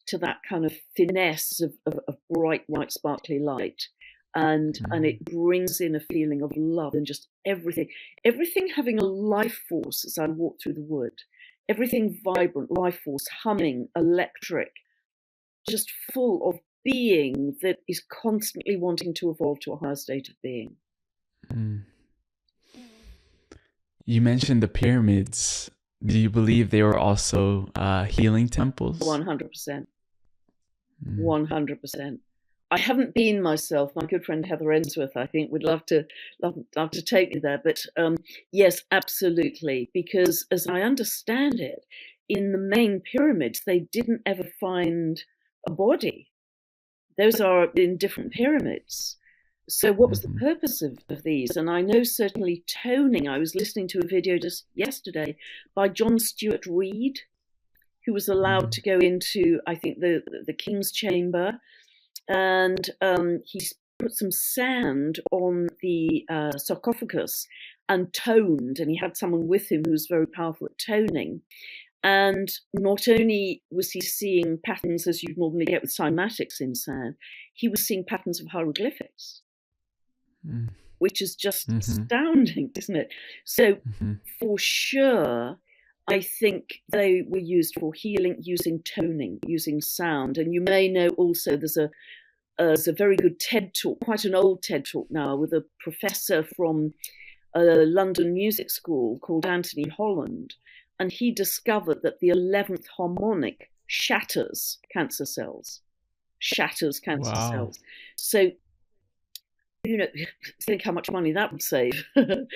to that kind of finesse of bright, white, sparkly light. And it brings in a feeling of love and just everything having a life force as I walk through the wood, everything vibrant, life force, humming, electric, just full of being that is constantly wanting to evolve to a higher state of being. You mentioned the pyramids. Do you believe they were also healing temples? 100%. 100%. I haven't been myself. My good friend Heather Ensworth, I think, would love to take me there. But yes, absolutely. Because as I understand it, in the main pyramids, they didn't ever find a body. Those are in different pyramids. So what was the Mm-hmm. purpose of these? And I know certainly toning. I was listening to a video just yesterday by John Stuart Reid, who was allowed to go into, I think, the King's Chamber, and he put some sand on the sarcophagus and toned, and he had someone with him who was very powerful at toning. And not only was he seeing patterns as you'd normally get with cymatics in sand, he was seeing patterns of hieroglyphics, which is just astounding, isn't it? So for sure, I think they were used for healing using toning, using sound. And you may know also there's a very good TED talk, quite an old TED talk now, with a professor from a London music school called Anthony Holland. And he discovered that the 11th harmonic shatters cancer cells. Wow. So, think how much money that would save in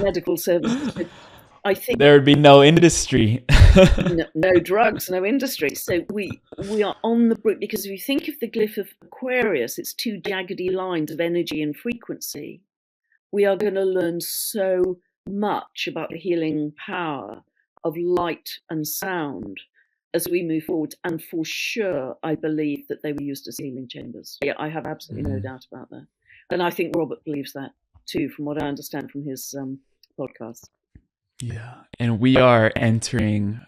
medical services. So I think there would be no industry. no drugs, no industry. So we are on the brink, because if you think of the glyph of Aquarius, it's two jaggedy lines of energy and frequency. We are going to learn so much about the healing power of light and sound as we move forward. And for sure, I believe that they were used as healing chambers. Yeah, I have absolutely no doubt about that. And I think Robert believes that too, from what I understand from his podcast. Yeah. And we are entering,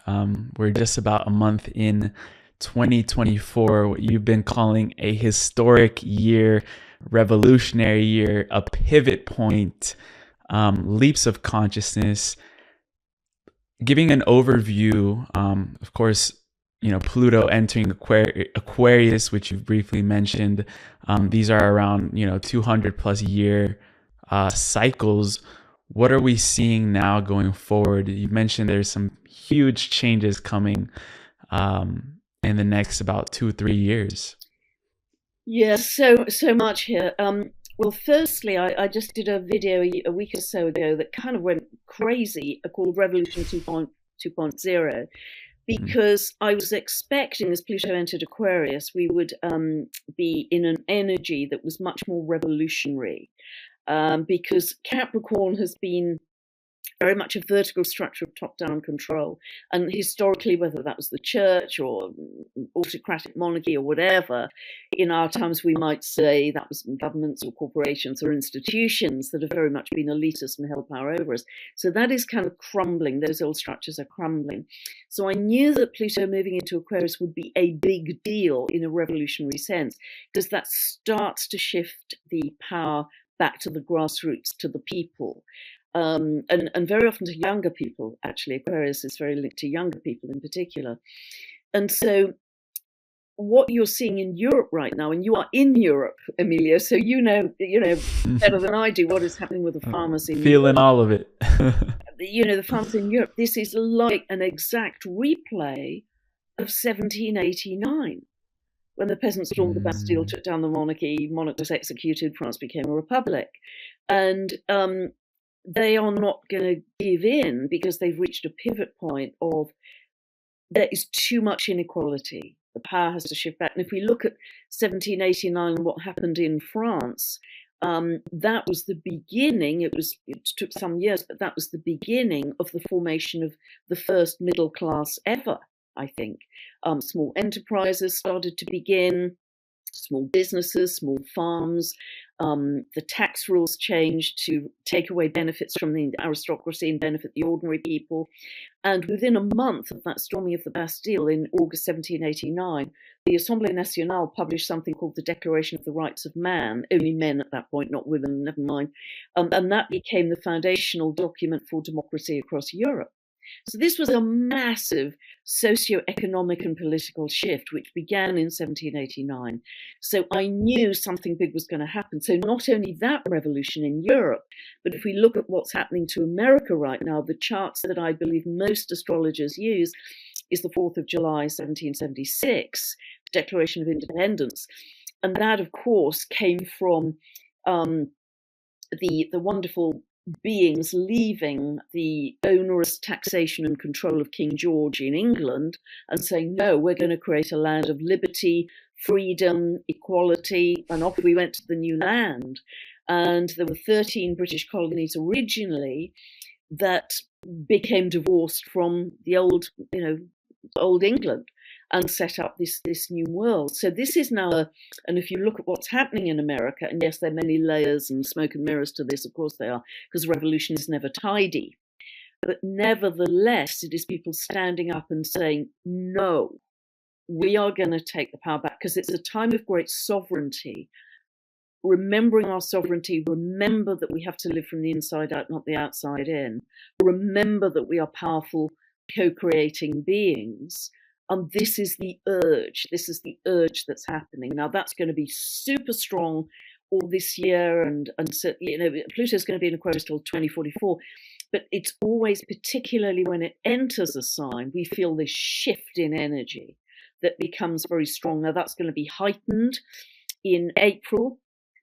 we're just about a month in 2024, what you've been calling a historic year, revolutionary year, a pivot point, leaps of consciousness. Giving an overview, of course, Pluto entering Aquarius, which you've briefly mentioned. These are around, 200 plus year cycles. What are we seeing now going forward? You mentioned there's some huge changes coming in the next about 2-3 years. Yes, so much here. Well, firstly, I just did a video a week or so ago that kind of went crazy, called Revolution 2.0, because I was expecting, as Pluto entered Aquarius, we would be in an energy that was much more revolutionary, because Capricorn has been very much a vertical structure of top-down control. And historically, whether that was the church or autocratic monarchy or whatever, in our times we might say that was governments or corporations or institutions that have very much been elitist and held power over us. So that is kind of crumbling. Those old structures are crumbling. So I knew that Pluto moving into Aquarius would be a big deal in a revolutionary sense, because that starts to shift the power back to the grassroots, to the people. And very often to younger people, actually. Aquarius is very linked to younger people in particular. And so what you're seeing in Europe right now, and you are in Europe, Emilio, so you know better than I do what is happening with the farmers in Feeling Europe. all of it. The farmers in Europe, this is like an exact replay of 1789. When the peasants stormed the Bastille, took down the monarchy, monarch was executed, France became a republic. And they are not going to give in, because they've reached a pivot point of there is too much inequality. The power has to shift back. And if we look at 1789 and what happened in France, that was the beginning. It took some years, but that was the beginning of the formation of the first middle class ever, I think. Small enterprises started to begin, small businesses, small farms. The tax rules changed to take away benefits from the aristocracy and benefit the ordinary people. And within a month of that storming of the Bastille in August 1789, the Assemblée Nationale published something called the Declaration of the Rights of Man, only men at that point, not women, never mind. And that became the foundational document for democracy across Europe. So this was a massive socio-economic and political shift, which began in 1789. So I knew something big was going to happen. So not only that revolution in Europe, but if we look at what's happening to America right now, the charts that I believe most astrologers use is the 4th of July, 1776, Declaration of Independence. And that, of course, came from the wonderful beings leaving the onerous taxation and control of King George in England and saying, no, we're going to create a land of liberty, freedom, equality, and off we went to the new land. And there were 13 British colonies originally that became divorced from the old England and set up this new world. So this is now, and if you look at what's happening in America, and yes, there are many layers and smoke and mirrors to this, of course they are, because revolution is never tidy. But nevertheless, it is people standing up and saying, no, we are going to take the power back, because it's a time of great sovereignty. Remembering our sovereignty, remember that we have to live from the inside out, not the outside in. Remember that we are powerful, co-creating beings. And this is the urge. This is the urge that's happening. Now, that's going to be super strong all this year. And so, Pluto's going to be in Aquarius till 2044. But it's always, particularly when it enters a sign, we feel this shift in energy that becomes very strong. Now, that's going to be heightened in April,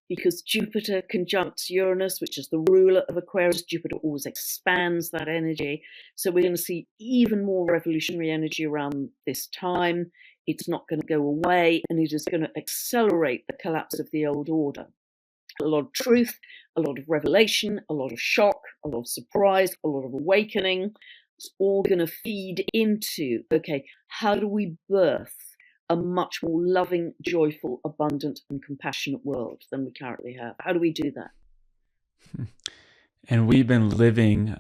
because Jupiter conjuncts Uranus, which is the ruler of Aquarius. Jupiter always expands that energy. So we're going to see even more revolutionary energy around this time. It's not going to go away, and it is going to accelerate the collapse of the old order. A lot of truth, a lot of revelation, a lot of shock, a lot of surprise, a lot of awakening. It's all going to feed into, okay, how do we birth a much more loving, joyful, abundant, and compassionate world than we currently have? How do we do that? And we've been living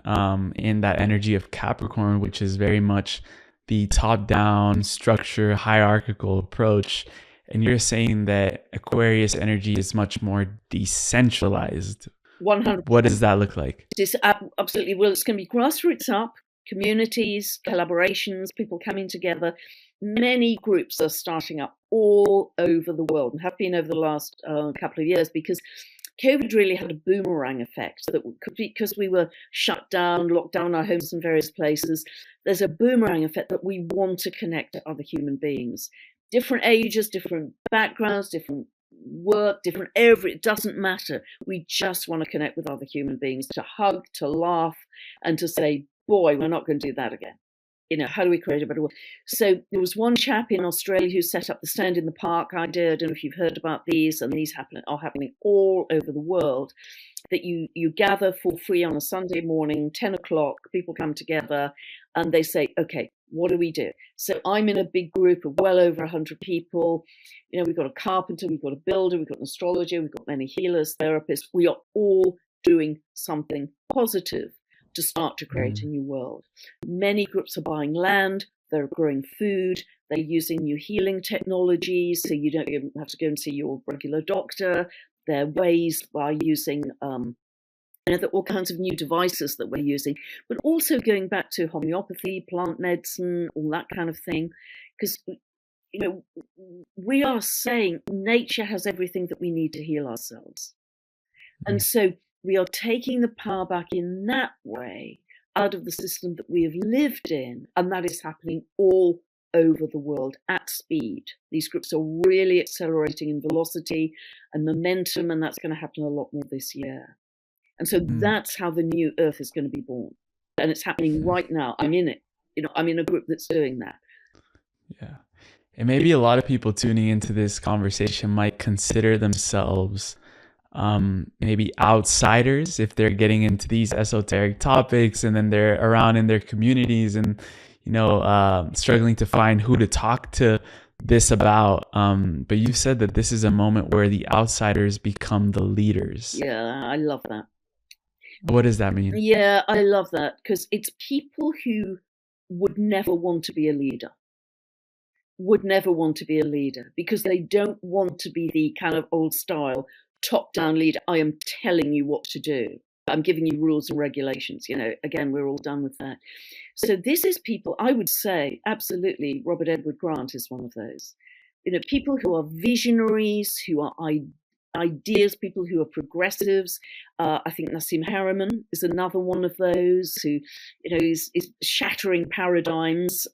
in that energy of Capricorn, which is very much the top-down structure, hierarchical approach. And you're saying that Aquarius energy is much more decentralized. 100%. What does that look like? This absolutely will. It's going to be grassroots up, communities, collaborations, people coming together. Many groups are starting up all over the world and have been over the last couple of years, because COVID really had a boomerang effect, that because we were shut down, locked down our homes in various places, there's a boomerang effect that we want to connect to other human beings. Different ages, different backgrounds, different work, different it doesn't matter. We just want to connect with other human beings, to hug, to laugh, and to say, boy, we're not going to do that again. How do we create a better world? So there was one chap in Australia who set up the Stand in the Park idea. I don't know if you've heard about these, and these are happening all over the world, that you gather for free on a Sunday morning, 10 o'clock, people come together and they say, okay, what do we do? So I'm in a big group of well over 100 people. We've got a carpenter, we've got a builder, we've got an astrologer, we've got many healers, therapists. We are all doing something positive to start to create a new world. Many groups are buying land, they're growing food, they're using new healing technologies, so you don't even have to go and see your regular doctor. There are ways by using there are all kinds of new devices that we're using, but also going back to homeopathy, plant medicine, all that kind of thing, because we are saying nature has everything that we need to heal ourselves. And so we are taking the power back in that way out of the system that we have lived in, and that is happening all over the world at speed. These groups are really accelerating in velocity and momentum, and that's going to happen a lot more this year. And so that's how the new Earth is going to be born. And it's happening right now. I'm in it. I'm in a group that's doing that. Yeah. And maybe a lot of people tuning into this conversation might consider themselves maybe outsiders if they're getting into these esoteric topics, and then they're around in their communities and, struggling to find who to talk to this about. But you said that this is a moment where the outsiders become the leaders. Yeah, I love that. What does that mean? Yeah, I love that, because it's people who would never want to be a leader. Would never want to be a leader because they don't want to be the kind of old style top-down leader. I am telling you what to do. I'm giving you rules and regulations. Again, we're all done with that. So this is people, I would say, absolutely, Robert Edward Grant is one of those. People who are visionaries, who are ideas, people who are progressives. I think Nassim Haramein is another one of those who, is shattering paradigms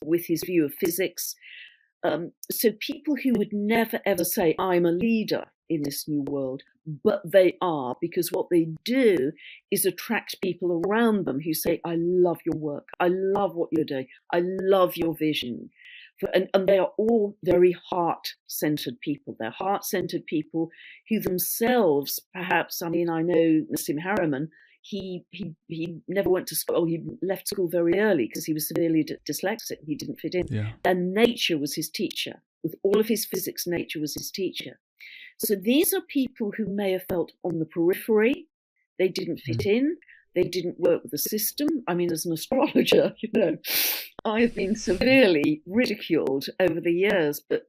with his view of physics. So people who would never, ever say, I'm a leader. in this new world, but they are, because what they do is attract people around them who say, I love your work, I love what you're doing, I love your vision. And they are all very heart-centered people. They're heart-centered people who themselves, perhaps, I mean, I know Nassim Harriman, he never went to school. He left school very early because he was severely dyslexic. He didn't fit in. Yeah. And nature was his teacher. With all of his physics, nature was his teacher. So these are people who may have felt on the periphery. They didn't fit in. They didn't work with the system. I mean, as an astrologer, you know, I've been severely ridiculed over the years, but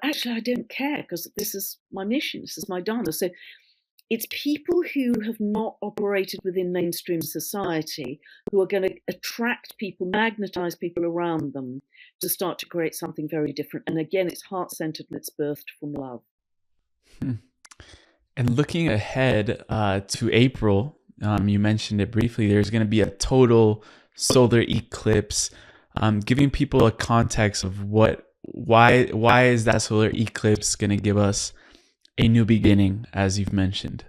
actually I don't care, because this is my mission. This is my dharma. So it's people who have not operated within mainstream society who are going to attract people, magnetize people around them to start to create something very different. And again, it's heart-centered and it's birthed from love. And looking ahead to April, you mentioned it briefly, there's going to be a total solar eclipse. Giving people a context of why is that solar eclipse going to give us a new beginning, as you've mentioned?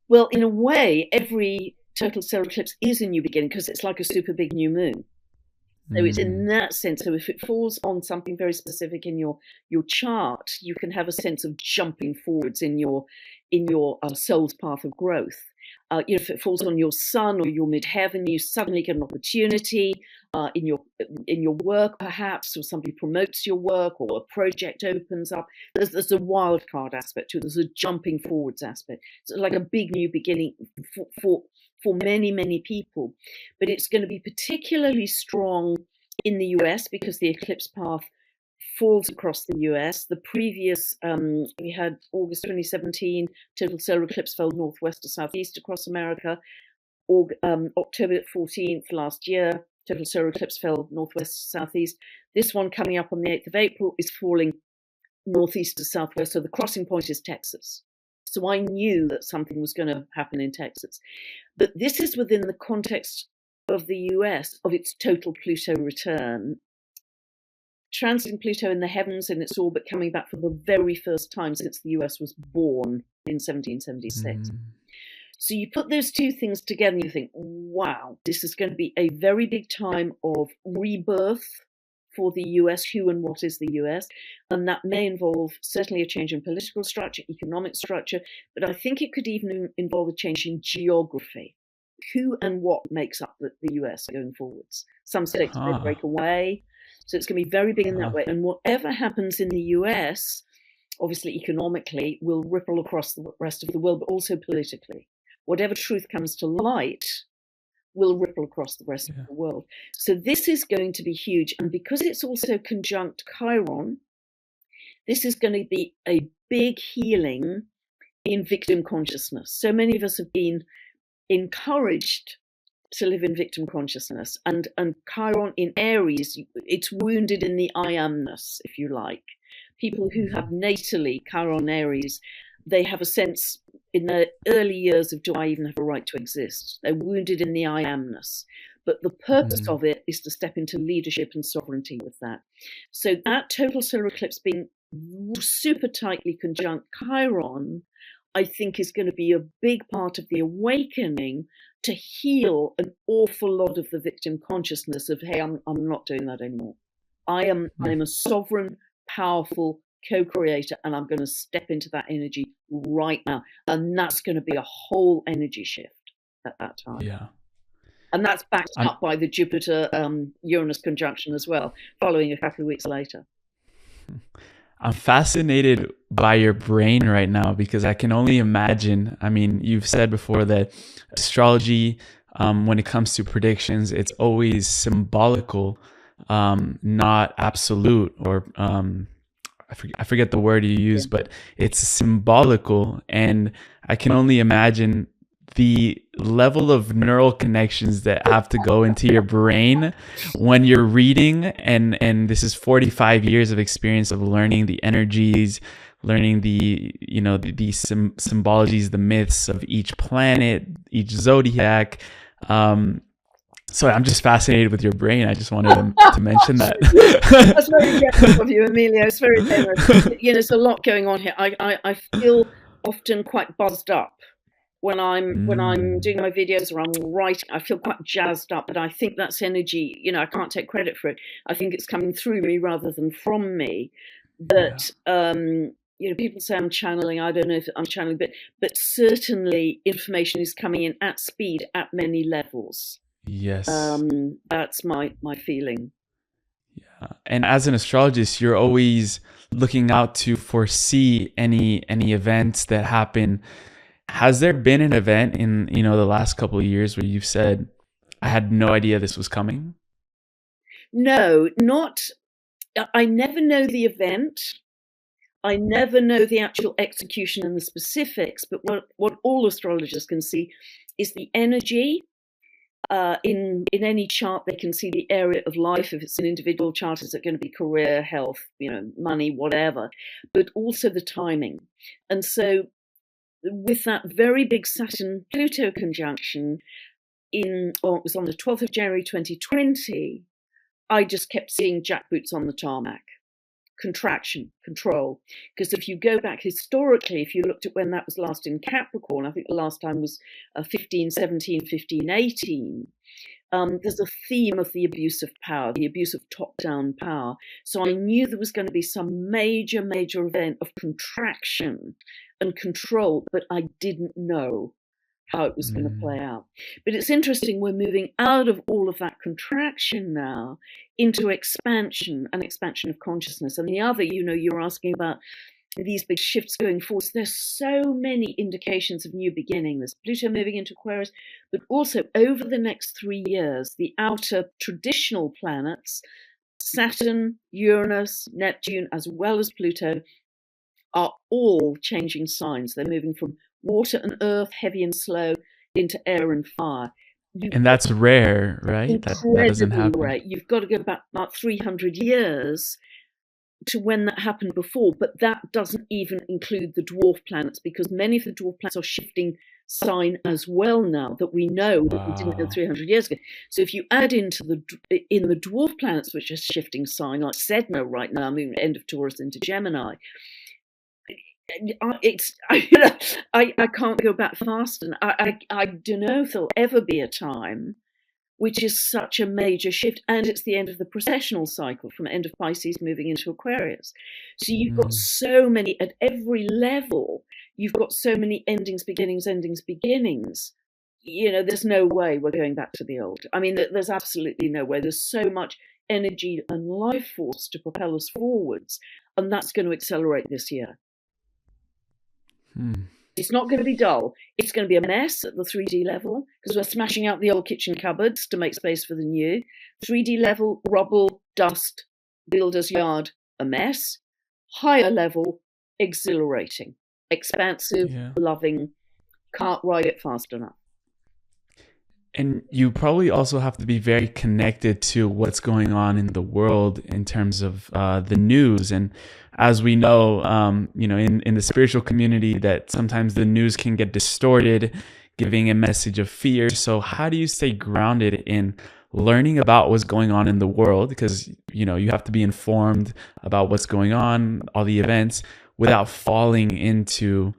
Well, in a way, every total solar eclipse is a new beginning, because it's like a super big new moon. So it's in that sense. So if it falls on something very specific in your chart, you can have a sense of jumping forwards in your soul's path of growth. If it falls on your sun or your midheaven, you suddenly get an opportunity in your work, perhaps, or somebody promotes your work, or a project opens up. There's a wild card aspect to it. There's a jumping forwards aspect. It's like a big new beginning for many, many people. But it's going to be particularly strong in the US because the eclipse path falls across the US. The previous, we had August 2017, total solar eclipse fell northwest to southeast across America. October 14th last year, total solar eclipse fell northwest to southeast. This one coming up on the 8th of April is falling northeast to southwest. So the crossing point is Texas. So I knew that something was going to happen in Texas. But this is within the context of the US, of its total Pluto return. Transiting Pluto in the heavens in its orbit, coming back for the very first time since the US was born in 1776. So you put those two things together and you think, wow, this is going to be a very big time of rebirth for the US. Who and what is the US? And that may involve certainly a change in political structure, economic structure, but I think it could even involve a change in geography. Who and what makes up the US going forwards? Some states may break away. So it's going to be very big in that way. And whatever happens in the US, obviously economically, will ripple across the rest of the world, but also politically. Whatever truth comes to light will ripple across the rest of the world. So this is going to be huge. And because it's also conjunct Chiron, this is going to be a big healing in victim consciousness. So many of us have been encouraged to live in victim consciousness, and Chiron in Aries, it's wounded in the I amness, if you like. People who have natally Chiron Aries, they have a sense in their early years of, do I even have a right to exist? They're wounded in the I amness. But the purpose of it is to step into leadership and sovereignty with that. So that total solar eclipse being super tightly conjunct Chiron, I think, is going to be a big part of the awakening to heal an awful lot of the victim consciousness of, hey, I'm not doing that anymore. I am a sovereign, powerful co-creator, and I'm going to step into that energy right now. And that's going to be a whole energy shift at that time. Yeah. And that's backed up by the Jupiter Uranus conjunction as well, following a couple of weeks later. I'm fascinated by your brain right now, because I can only imagine. I mean, you've said before that astrology, when it comes to predictions, it's always symbolical, not absolute, or I forget the word you use, but it's symbolical. And I can only imagine the level of neural connections that have to go into your brain when you're reading, and this is 45 years of experience of learning the energies, learning the symbologies, the myths of each planet, each zodiac. Sorry, I'm just fascinated with your brain. I just wanted to mention that. That's very generous of you, Emilio. It's very generous. There's a lot going on here. I feel often quite buzzed up when I'm doing my videos or I'm writing. I feel quite jazzed up, but I think that's energy. I can't take credit for it. I think it's coming through me rather than from me. But people say I'm channeling. I don't know if I'm channeling, but certainly information is coming in at speed at many levels. Yes. That's my feeling. Yeah. And as an astrologist, you're always looking out to foresee any events that happen. Has there been an event in, the last couple of years where you've said, I had no idea this was coming? No, I never know the event. I never know the actual execution and the specifics, but what all astrologers can see is the energy. In any chart, they can see the area of life. If it's an individual chart, is it going to be career, health, money, whatever, but also the timing. And so with that very big Saturn-Pluto conjunction it was on the 12th of January 2020, I just kept seeing jackboots on the tarmac. Contraction, control. Because if you go back historically, if you looked at when that was last in Capricorn, I think the last time was 1517, 1518, there's a theme of the abuse of power, the abuse of top-down power. So I knew there was going to be some major event of contraction and control, but I didn't know how it was going to play out. But it's interesting, we're moving out of all of that contraction now into expansion of consciousness. And the other, you're asking about these big shifts going forward. There's so many indications of new beginning. There's Pluto moving into Aquarius, but also over the next 3 years, the outer traditional planets, Saturn, Uranus, Neptune, as well as Pluto, are all changing signs. They're moving from water and earth, heavy and slow, into air and fire. And that's rare, right? That doesn't happen. Rare. You've got to go back about 300 years to when that happened before, but that doesn't even include the dwarf planets, because many of the dwarf planets are shifting sign as well now, that we know that we didn't know 300 years ago. So if you add in the dwarf planets, which are shifting sign, like Sedna right now, moving end of Taurus into Gemini, I can't go back fast, and I don't know if there'll ever be a time which is such a major shift, and it's the end of the precessional cycle from end of Pisces moving into Aquarius. So you've got so many at every level. You've got so many endings, beginnings. There's no way we're going back to the old. I mean, there's absolutely no way. There's so much energy and life force to propel us forwards, and that's going to accelerate this year. It's not going to be dull. It's going to be a mess at the 3D level, because we're smashing out the old kitchen cupboards to make space for the new. 3D level, rubble, dust, builder's yard, a mess. Higher level, exhilarating, expansive, loving, can't ride it fast enough. And you probably also have to be very connected to what's going on in the world in terms of the news. And as we know, in the spiritual community, that sometimes the news can get distorted, giving a message of fear. So how do you stay grounded in learning about what's going on in the world? Because, you have to be informed about what's going on, all the events, without falling into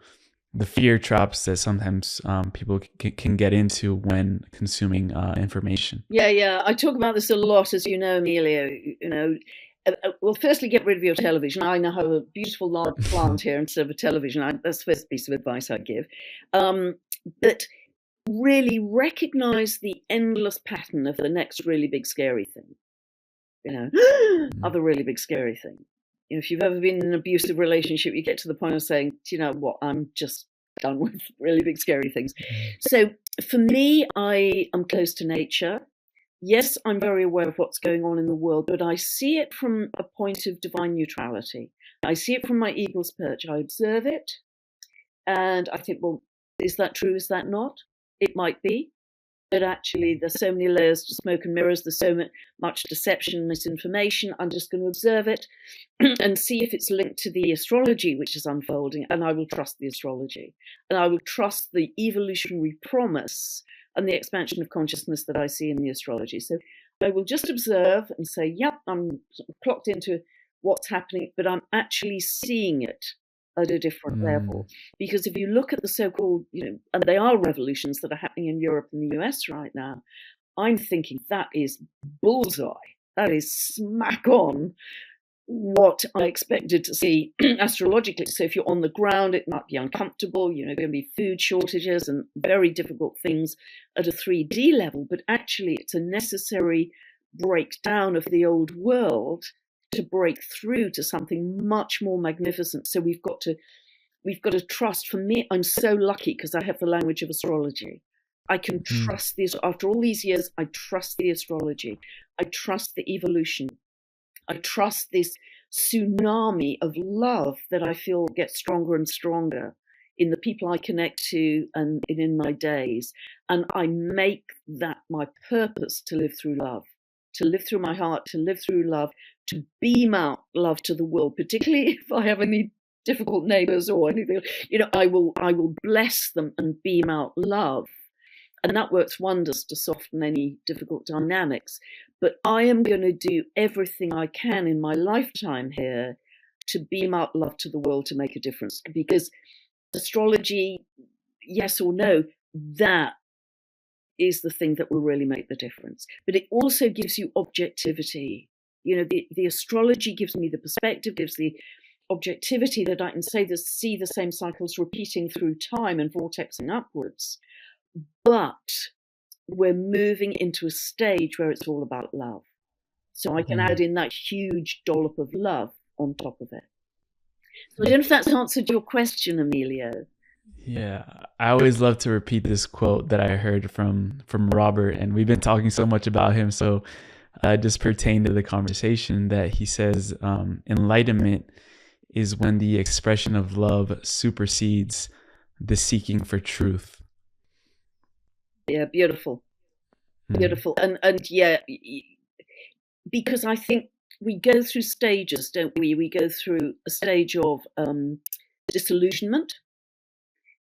the fear traps that sometimes people can get into when consuming information. Yeah. I talk about this a lot, as you know, Emilio. Well, firstly, get rid of your television. I now have a beautiful large plant here instead of a television. That's the first piece of advice I'd give. But really recognize the endless pattern of the next really big, scary thing. Other really big, scary thing. If you've ever been in an abusive relationship, you get to the point of saying, do you know what, I'm just done with really big, scary things. So for me, I am close to nature. Yes, I'm very aware of what's going on in the world, but I see it from a point of divine neutrality. I see it from my eagle's perch. I observe it, and I think, well, is that true? Is that not? It might be. But actually, there's so many layers to smoke and mirrors. There's so much deception, misinformation. I'm just going to observe it and see if it's linked to the astrology which is unfolding. And I will trust the astrology. And I will trust the evolutionary promise and the expansion of consciousness that I see in the astrology. So I will just observe and say, yep, I'm sort of clocked into what's happening, but I'm actually seeing it at a different level. Because if you look at the so-called, and they are revolutions that are happening in Europe and the US right now, I'm thinking that is bullseye. That is smack on what I expected to see astrologically. So if you're on the ground, it might be uncomfortable, going to be food shortages and very difficult things at a 3D level, but actually it's a necessary breakdown of the old world to break through to something much more magnificent. So we've got to trust. For me, I'm so lucky because I have the language of astrology. I can trust this. After all these years, I trust the astrology. I trust the evolution. I trust this tsunami of love that I feel gets stronger and stronger in the people I connect to and in my days. And I make that my purpose to live through love, to live through my heart, to live through love, to beam out love to the world, particularly if I have any difficult neighbors or anything. I will bless them and beam out love. And that works wonders to soften any difficult dynamics. But I am going to do everything I can in my lifetime here to beam out love to the world to make a difference. Because astrology, yes or no, that is the thing that will really make the difference. But it also gives you objectivity. The astrology gives me the perspective, gives the objectivity that I can see the same cycles repeating through time and vortexing upwards. But we're moving into a stage where it's all about love. So I can add in that huge dollop of love on top of it. So I don't know if that's answered your question, Emilio. Yeah, I always love to repeat this quote that I heard from Robert, and we've been talking so much about him, so just pertain to the conversation that he says, enlightenment is when the expression of love supersedes the seeking for truth. Yeah, beautiful. Beautiful. And yeah, because I think we go through stages, don't we? We go through a stage of disillusionment,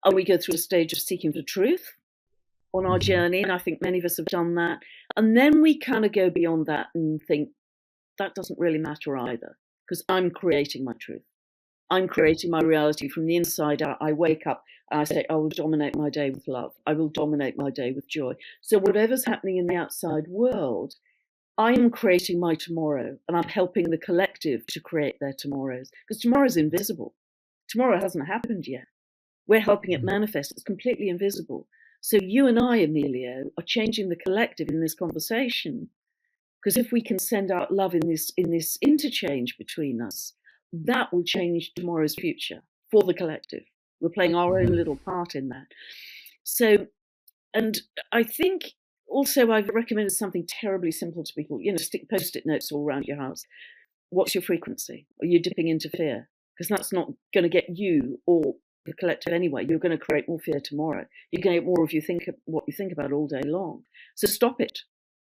and we go through a stage of seeking for truth on our journey. And I think many of us have done that. And then we kind of go beyond that and think that doesn't really matter either, because I'm creating my truth. I'm creating my reality from the inside out. I wake up and I say, I will dominate my day with love. I will dominate my day with joy. So whatever's happening in the outside world, I am creating my tomorrow, and I'm helping the collective to create their tomorrows, because tomorrow's invisible. Tomorrow hasn't happened yet. We're helping it manifest. It's completely invisible. So you and I, Emilio, are changing the collective in this conversation, because if we can send out love in this interchange between us, that will change tomorrow's future for the collective. We're playing our own little part in that. So, and I think also I've recommended something terribly simple to people, stick Post-it notes all around your house. What's your frequency? Are you dipping into fear? Because that's not going to get you or the collective anyway. You're going to create more fear tomorrow. You're going to get more of what you think about all day long. So stop it.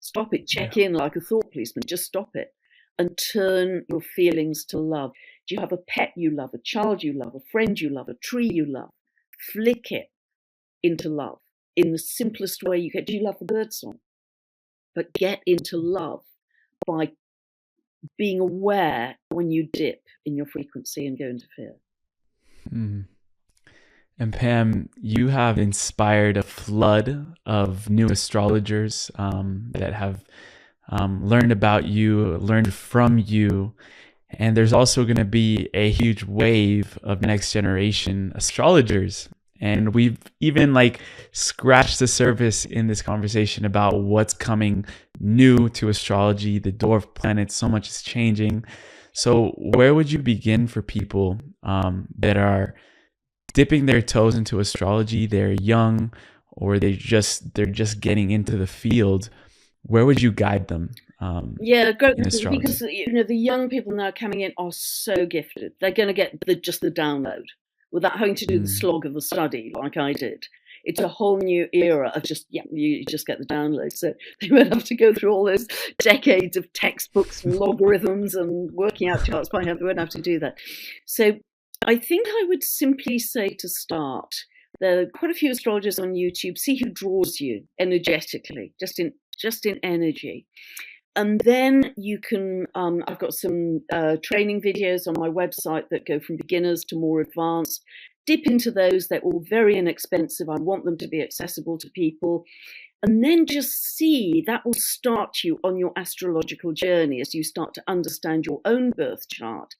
Stop it. Check in like a thought policeman. Just stop it. And turn your feelings to love. Do you have a pet you love, a child you love, a friend you love, a tree you love? Flick it into love in the simplest way you can. Do you love the birdsong? But get into love by being aware when you dip in your frequency and go into fear. And Pam, you have inspired a flood of new astrologers that have learned about you, learned from you. And there's also going to be a huge wave of next generation astrologers. And we've even scratched the surface in this conversation about what's coming new to astrology, the dwarf planets, so much is changing. So where would you begin for people that are dipping their toes into astrology? They're young, or they're just getting into the field. Where would you guide them? Because the young people now coming in are so gifted. They're going to get just the download without having to do the slog of the study like I did. It's a whole new era of you just get the download. So they won't have to go through all those decades of textbooks and logarithms and working out charts by hand. They won't have to do that. So I think I would simply say to start, There are quite a few astrologers on YouTube. See who draws you energetically, just in energy. And then you can, I've got some training videos on my website that go from beginners to more advanced. Dip into those. They're all very inexpensive. I want them to be accessible to people. And then just see, that will start you on your astrological journey as you start to understand your own birth chart.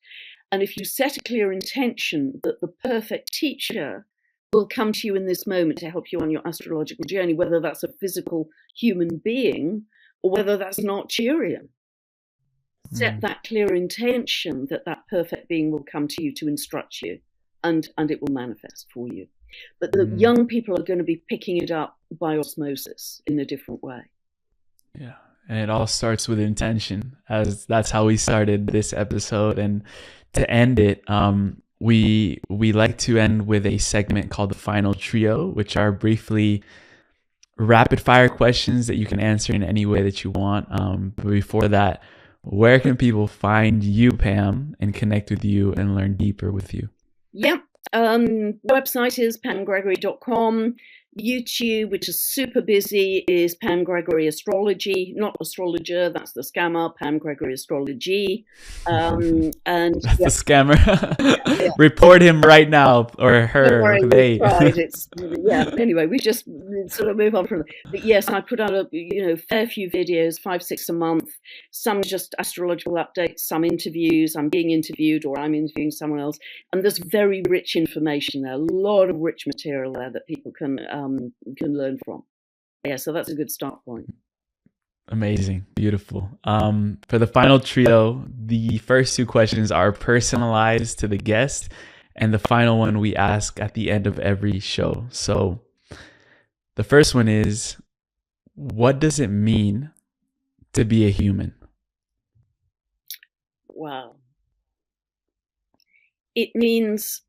And if you set a clear intention that the perfect teacher will come to you in this moment to help you on your astrological journey, whether that's a physical human being or whether that's an Arcturian. Set that clear intention that that perfect being will come to you to instruct you, and it will manifest for you. But the young people are going to be picking it up by osmosis in a different way. Yeah. And it all starts with intention, as that's how we started this episode. And to end it, we like to end with a segment called the Final Trio, which are briefly rapid fire questions that you can answer in any way that you want. But before that, where can people find you, Pam, and connect with you and learn deeper with you? Yeah. Website is pamgregory.com. YouTube, which is super busy, is Pam Gregory Astrology, not astrologer. That's the scammer. Pam Gregory Astrology, and that's the scammer. Yeah. Report him right now, or her. They. It's Anyway, we just sort of move on from. But yes, I put out a fair few videos, 5-6 a month. Some just astrological updates, some interviews. I'm being interviewed, or I'm interviewing someone else, and there's very rich information there. A lot of rich material there that people can learn from. Yeah, so that's a good start point. Amazing. Beautiful. For the final trio, the first two questions are personalized to the guest, and the final one we ask at the end of every show. So the first one is, what does it mean to be a human? Wow. It means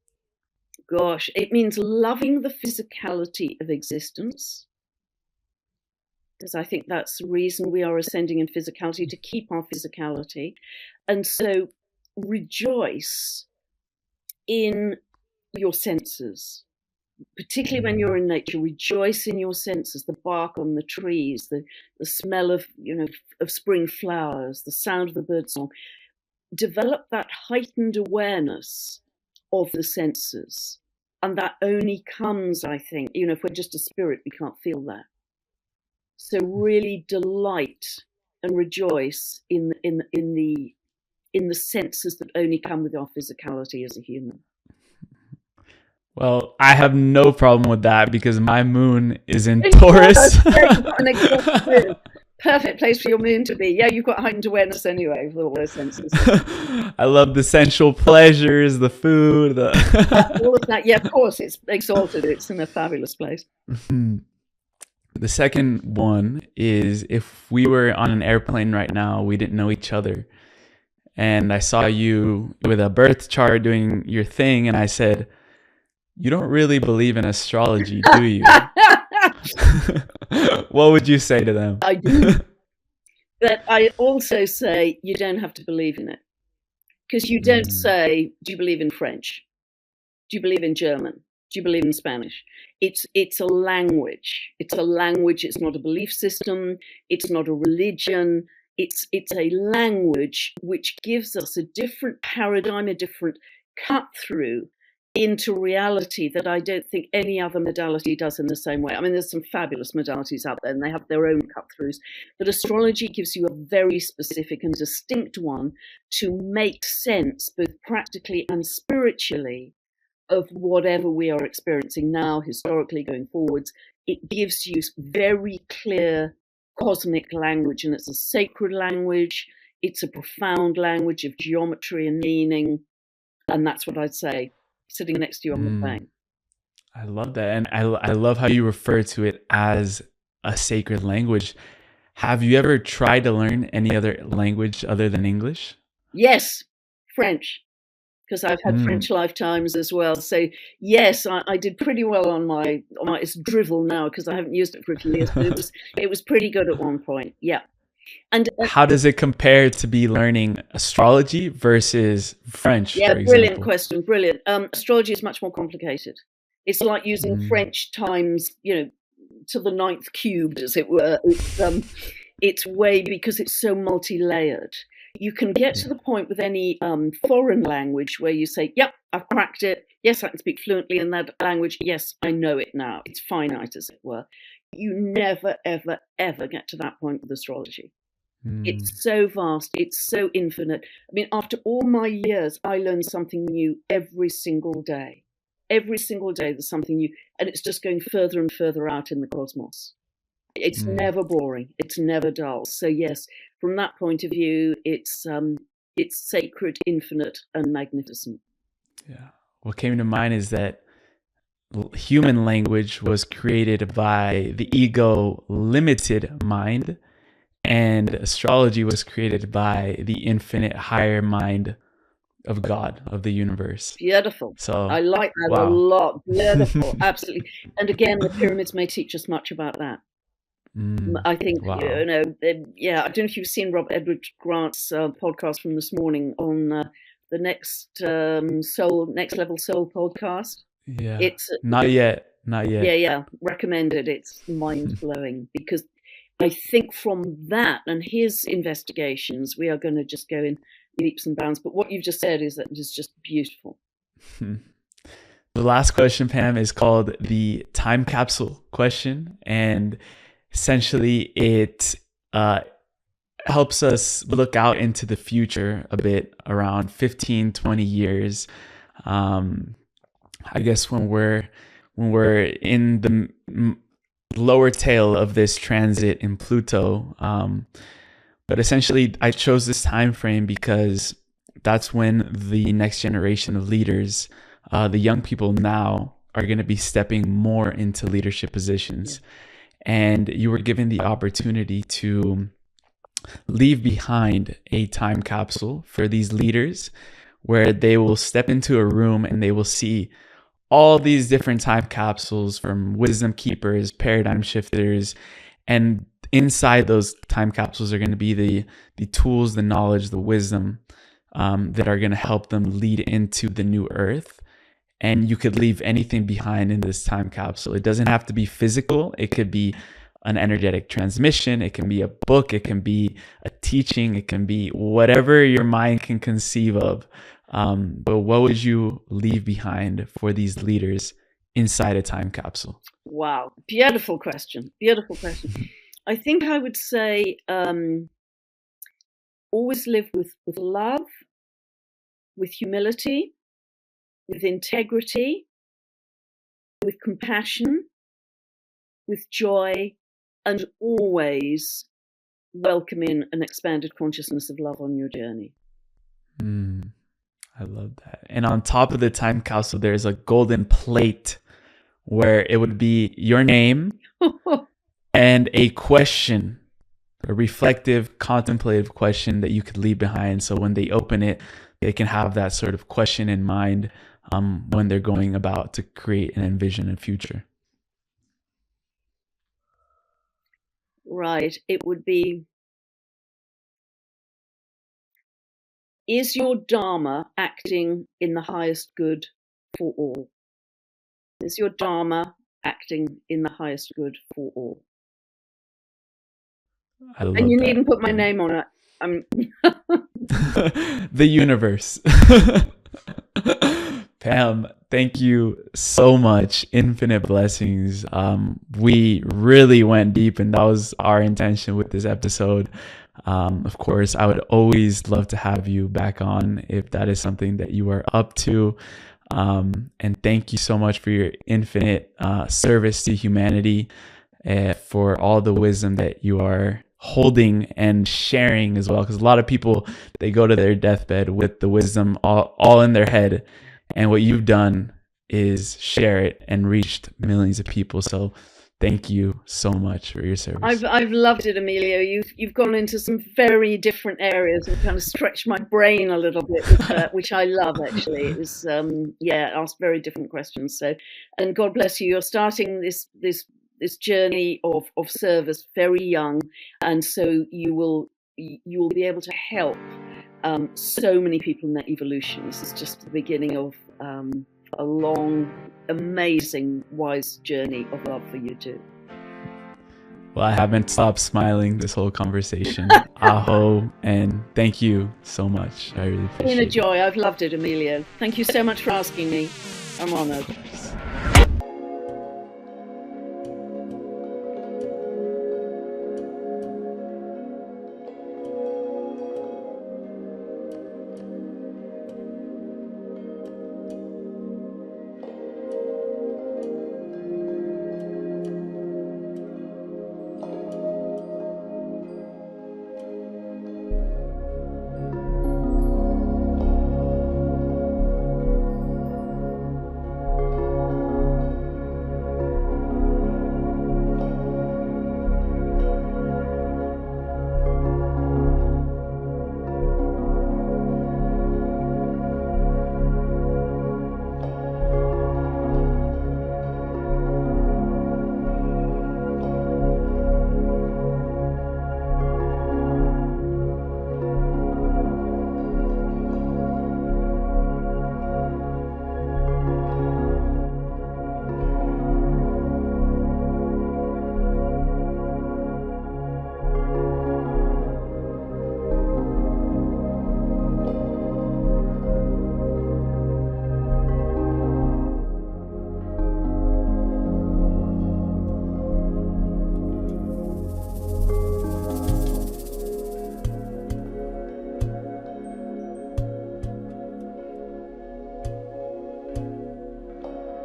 loving the physicality of existence, because I think that's the reason we are ascending in physicality, to keep our physicality. And so rejoice in your senses, particularly when you're in nature. Rejoice in your senses, the bark on the trees, the smell of spring flowers, the sound of the birdsong. Develop that heightened awareness of the senses. And that only comes, I think, if we're just a spirit, we can't feel that. So really delight and rejoice in the senses that only come with our physicality as a human. Well, I have no problem with that, because my moon is in Taurus. Perfect place for your moon to be. Yeah, you've got heightened awareness anyway with all those senses. I love the sensual pleasures, the food, all of that. Yeah, of course, it's exalted. It's in a fabulous place. The second one is, if we were on an airplane right now, we didn't know each other, and I saw you with a birth chart doing your thing, and I said, "You don't really believe in astrology, do you?" What would you say to them? I do. But I also say you don't have to believe in it. Because you don't say, do you believe in French? Do you believe in German? Do you believe in Spanish? It's a language. It's a language. It's not a belief system. It's not a religion. It's a language which gives us a different paradigm, a different cut through into reality that I don't think any other modality does in the same way. I mean, there's some fabulous modalities out there and they have their own cut-throughs, but astrology gives you a very specific and distinct one to make sense, both practically and spiritually, of whatever we are experiencing now, historically, going forwards. It gives you very clear cosmic language, and it's a sacred language. It's a profound language of geometry and meaning, and that's what I'd say, sitting next to you on the plane. I love that. And I love how you refer to it as a sacred language. Have you ever tried to learn any other language other than English? Yes, French, because I've had French lifetimes as well. So yes, I did pretty well on my it's drivel now because I haven't used it for a few years, but it was pretty good at one point. Yeah. And how does it compare to be learning astrology versus French? Yeah, brilliant question. Brilliant. Astrology is much more complicated. It's like using French times, to the ninth cubed, as it were. It's way, because it's so multi-layered. You can get to the point with any foreign language where you say, yep, I've cracked it. Yes, I can speak fluently in that language. Yes, I know it now. It's finite, as it were. You never, ever, ever get to that point with astrology. It's so vast. It's so infinite. I mean, after all my years, I learn something new every single day. Every single day there's something new. And it's just going further and further out in the cosmos. It's never boring. It's never dull. So yes, from that point of view, it's sacred, infinite, and magnificent. Yeah. What came to mind is that human language was created by the ego limited mind, and astrology was created by the infinite higher mind of God, of the universe. Beautiful. So I like that a lot. Beautiful. Absolutely. And again, the pyramids may teach us much about that. I think, I don't know if you've seen Rob Edward Grant's podcast from this morning on the Next Level Soul podcast. Yeah. It's not yet. Yeah. Recommended. It's mind-blowing, because I think from that and his investigations, we are going to just go in leaps and bounds. But what you've just said is just beautiful. The last question, Pam, is called the time capsule question, and essentially it helps us look out into the future a bit, around 15, 20 years. I guess when we're in the lower tail of this transit in Pluto. But essentially, I chose this time frame because that's when the next generation of leaders, the young people now, are going to be stepping more into leadership positions. Yeah. And you were given the opportunity to leave behind a time capsule for these leaders, where they will step into a room and they will see all these different time capsules from wisdom keepers, paradigm shifters, and inside those time capsules are going to be the tools, the knowledge, the wisdom that are going to help them lead into the new earth. And you could leave anything behind in this time capsule. It doesn't have to be physical. It could be an energetic transmission. It can be a book. It can be a teaching. It can be whatever your mind can conceive of. But what would you leave behind for these leaders inside a time capsule? Wow. Beautiful question. Beautiful question. I think I would say always live with love, with humility, with integrity, with compassion, with joy, and always welcome in an expanded consciousness of love on your journey. I love that. And on top of the time capsule, there's a golden plate where it would be your name and a question, a reflective, contemplative question that you could leave behind. So when they open it, they can have that sort of question in mind when they're going about to create and envision a future. Right. It would be, is your Dharma acting in the highest good for all? Is your Dharma acting in the highest good for all? I love and you that. needn't put my name on it. The universe. Pam, thank you so much. Infinite blessings. We really went deep, and that was our intention with this episode. Of course, I would always love to have you back on if that is something that you are up to. And thank you so much for your infinite service to humanity, for all the wisdom that you are holding and sharing as well. Because a lot of people, they go to their deathbed with the wisdom all in their head. And what you've done is share it and reached millions of people. So thank you so much for your service. I've loved it, Emilio. You've gone into some very different areas and kind of stretched my brain a little bit, which I love, actually. It was, asked very different questions. So, and God bless you. You're starting this journey of service very young, and so you will be able to help so many people in their evolution. This is just the beginning of a long amazing, wise journey of love for you too. Well, I haven't stopped smiling this whole conversation. Aho, and thank you so much. I really appreciate it. It's been a joy. I've loved it, Emilio. Thank you so much for asking me. I'm honored.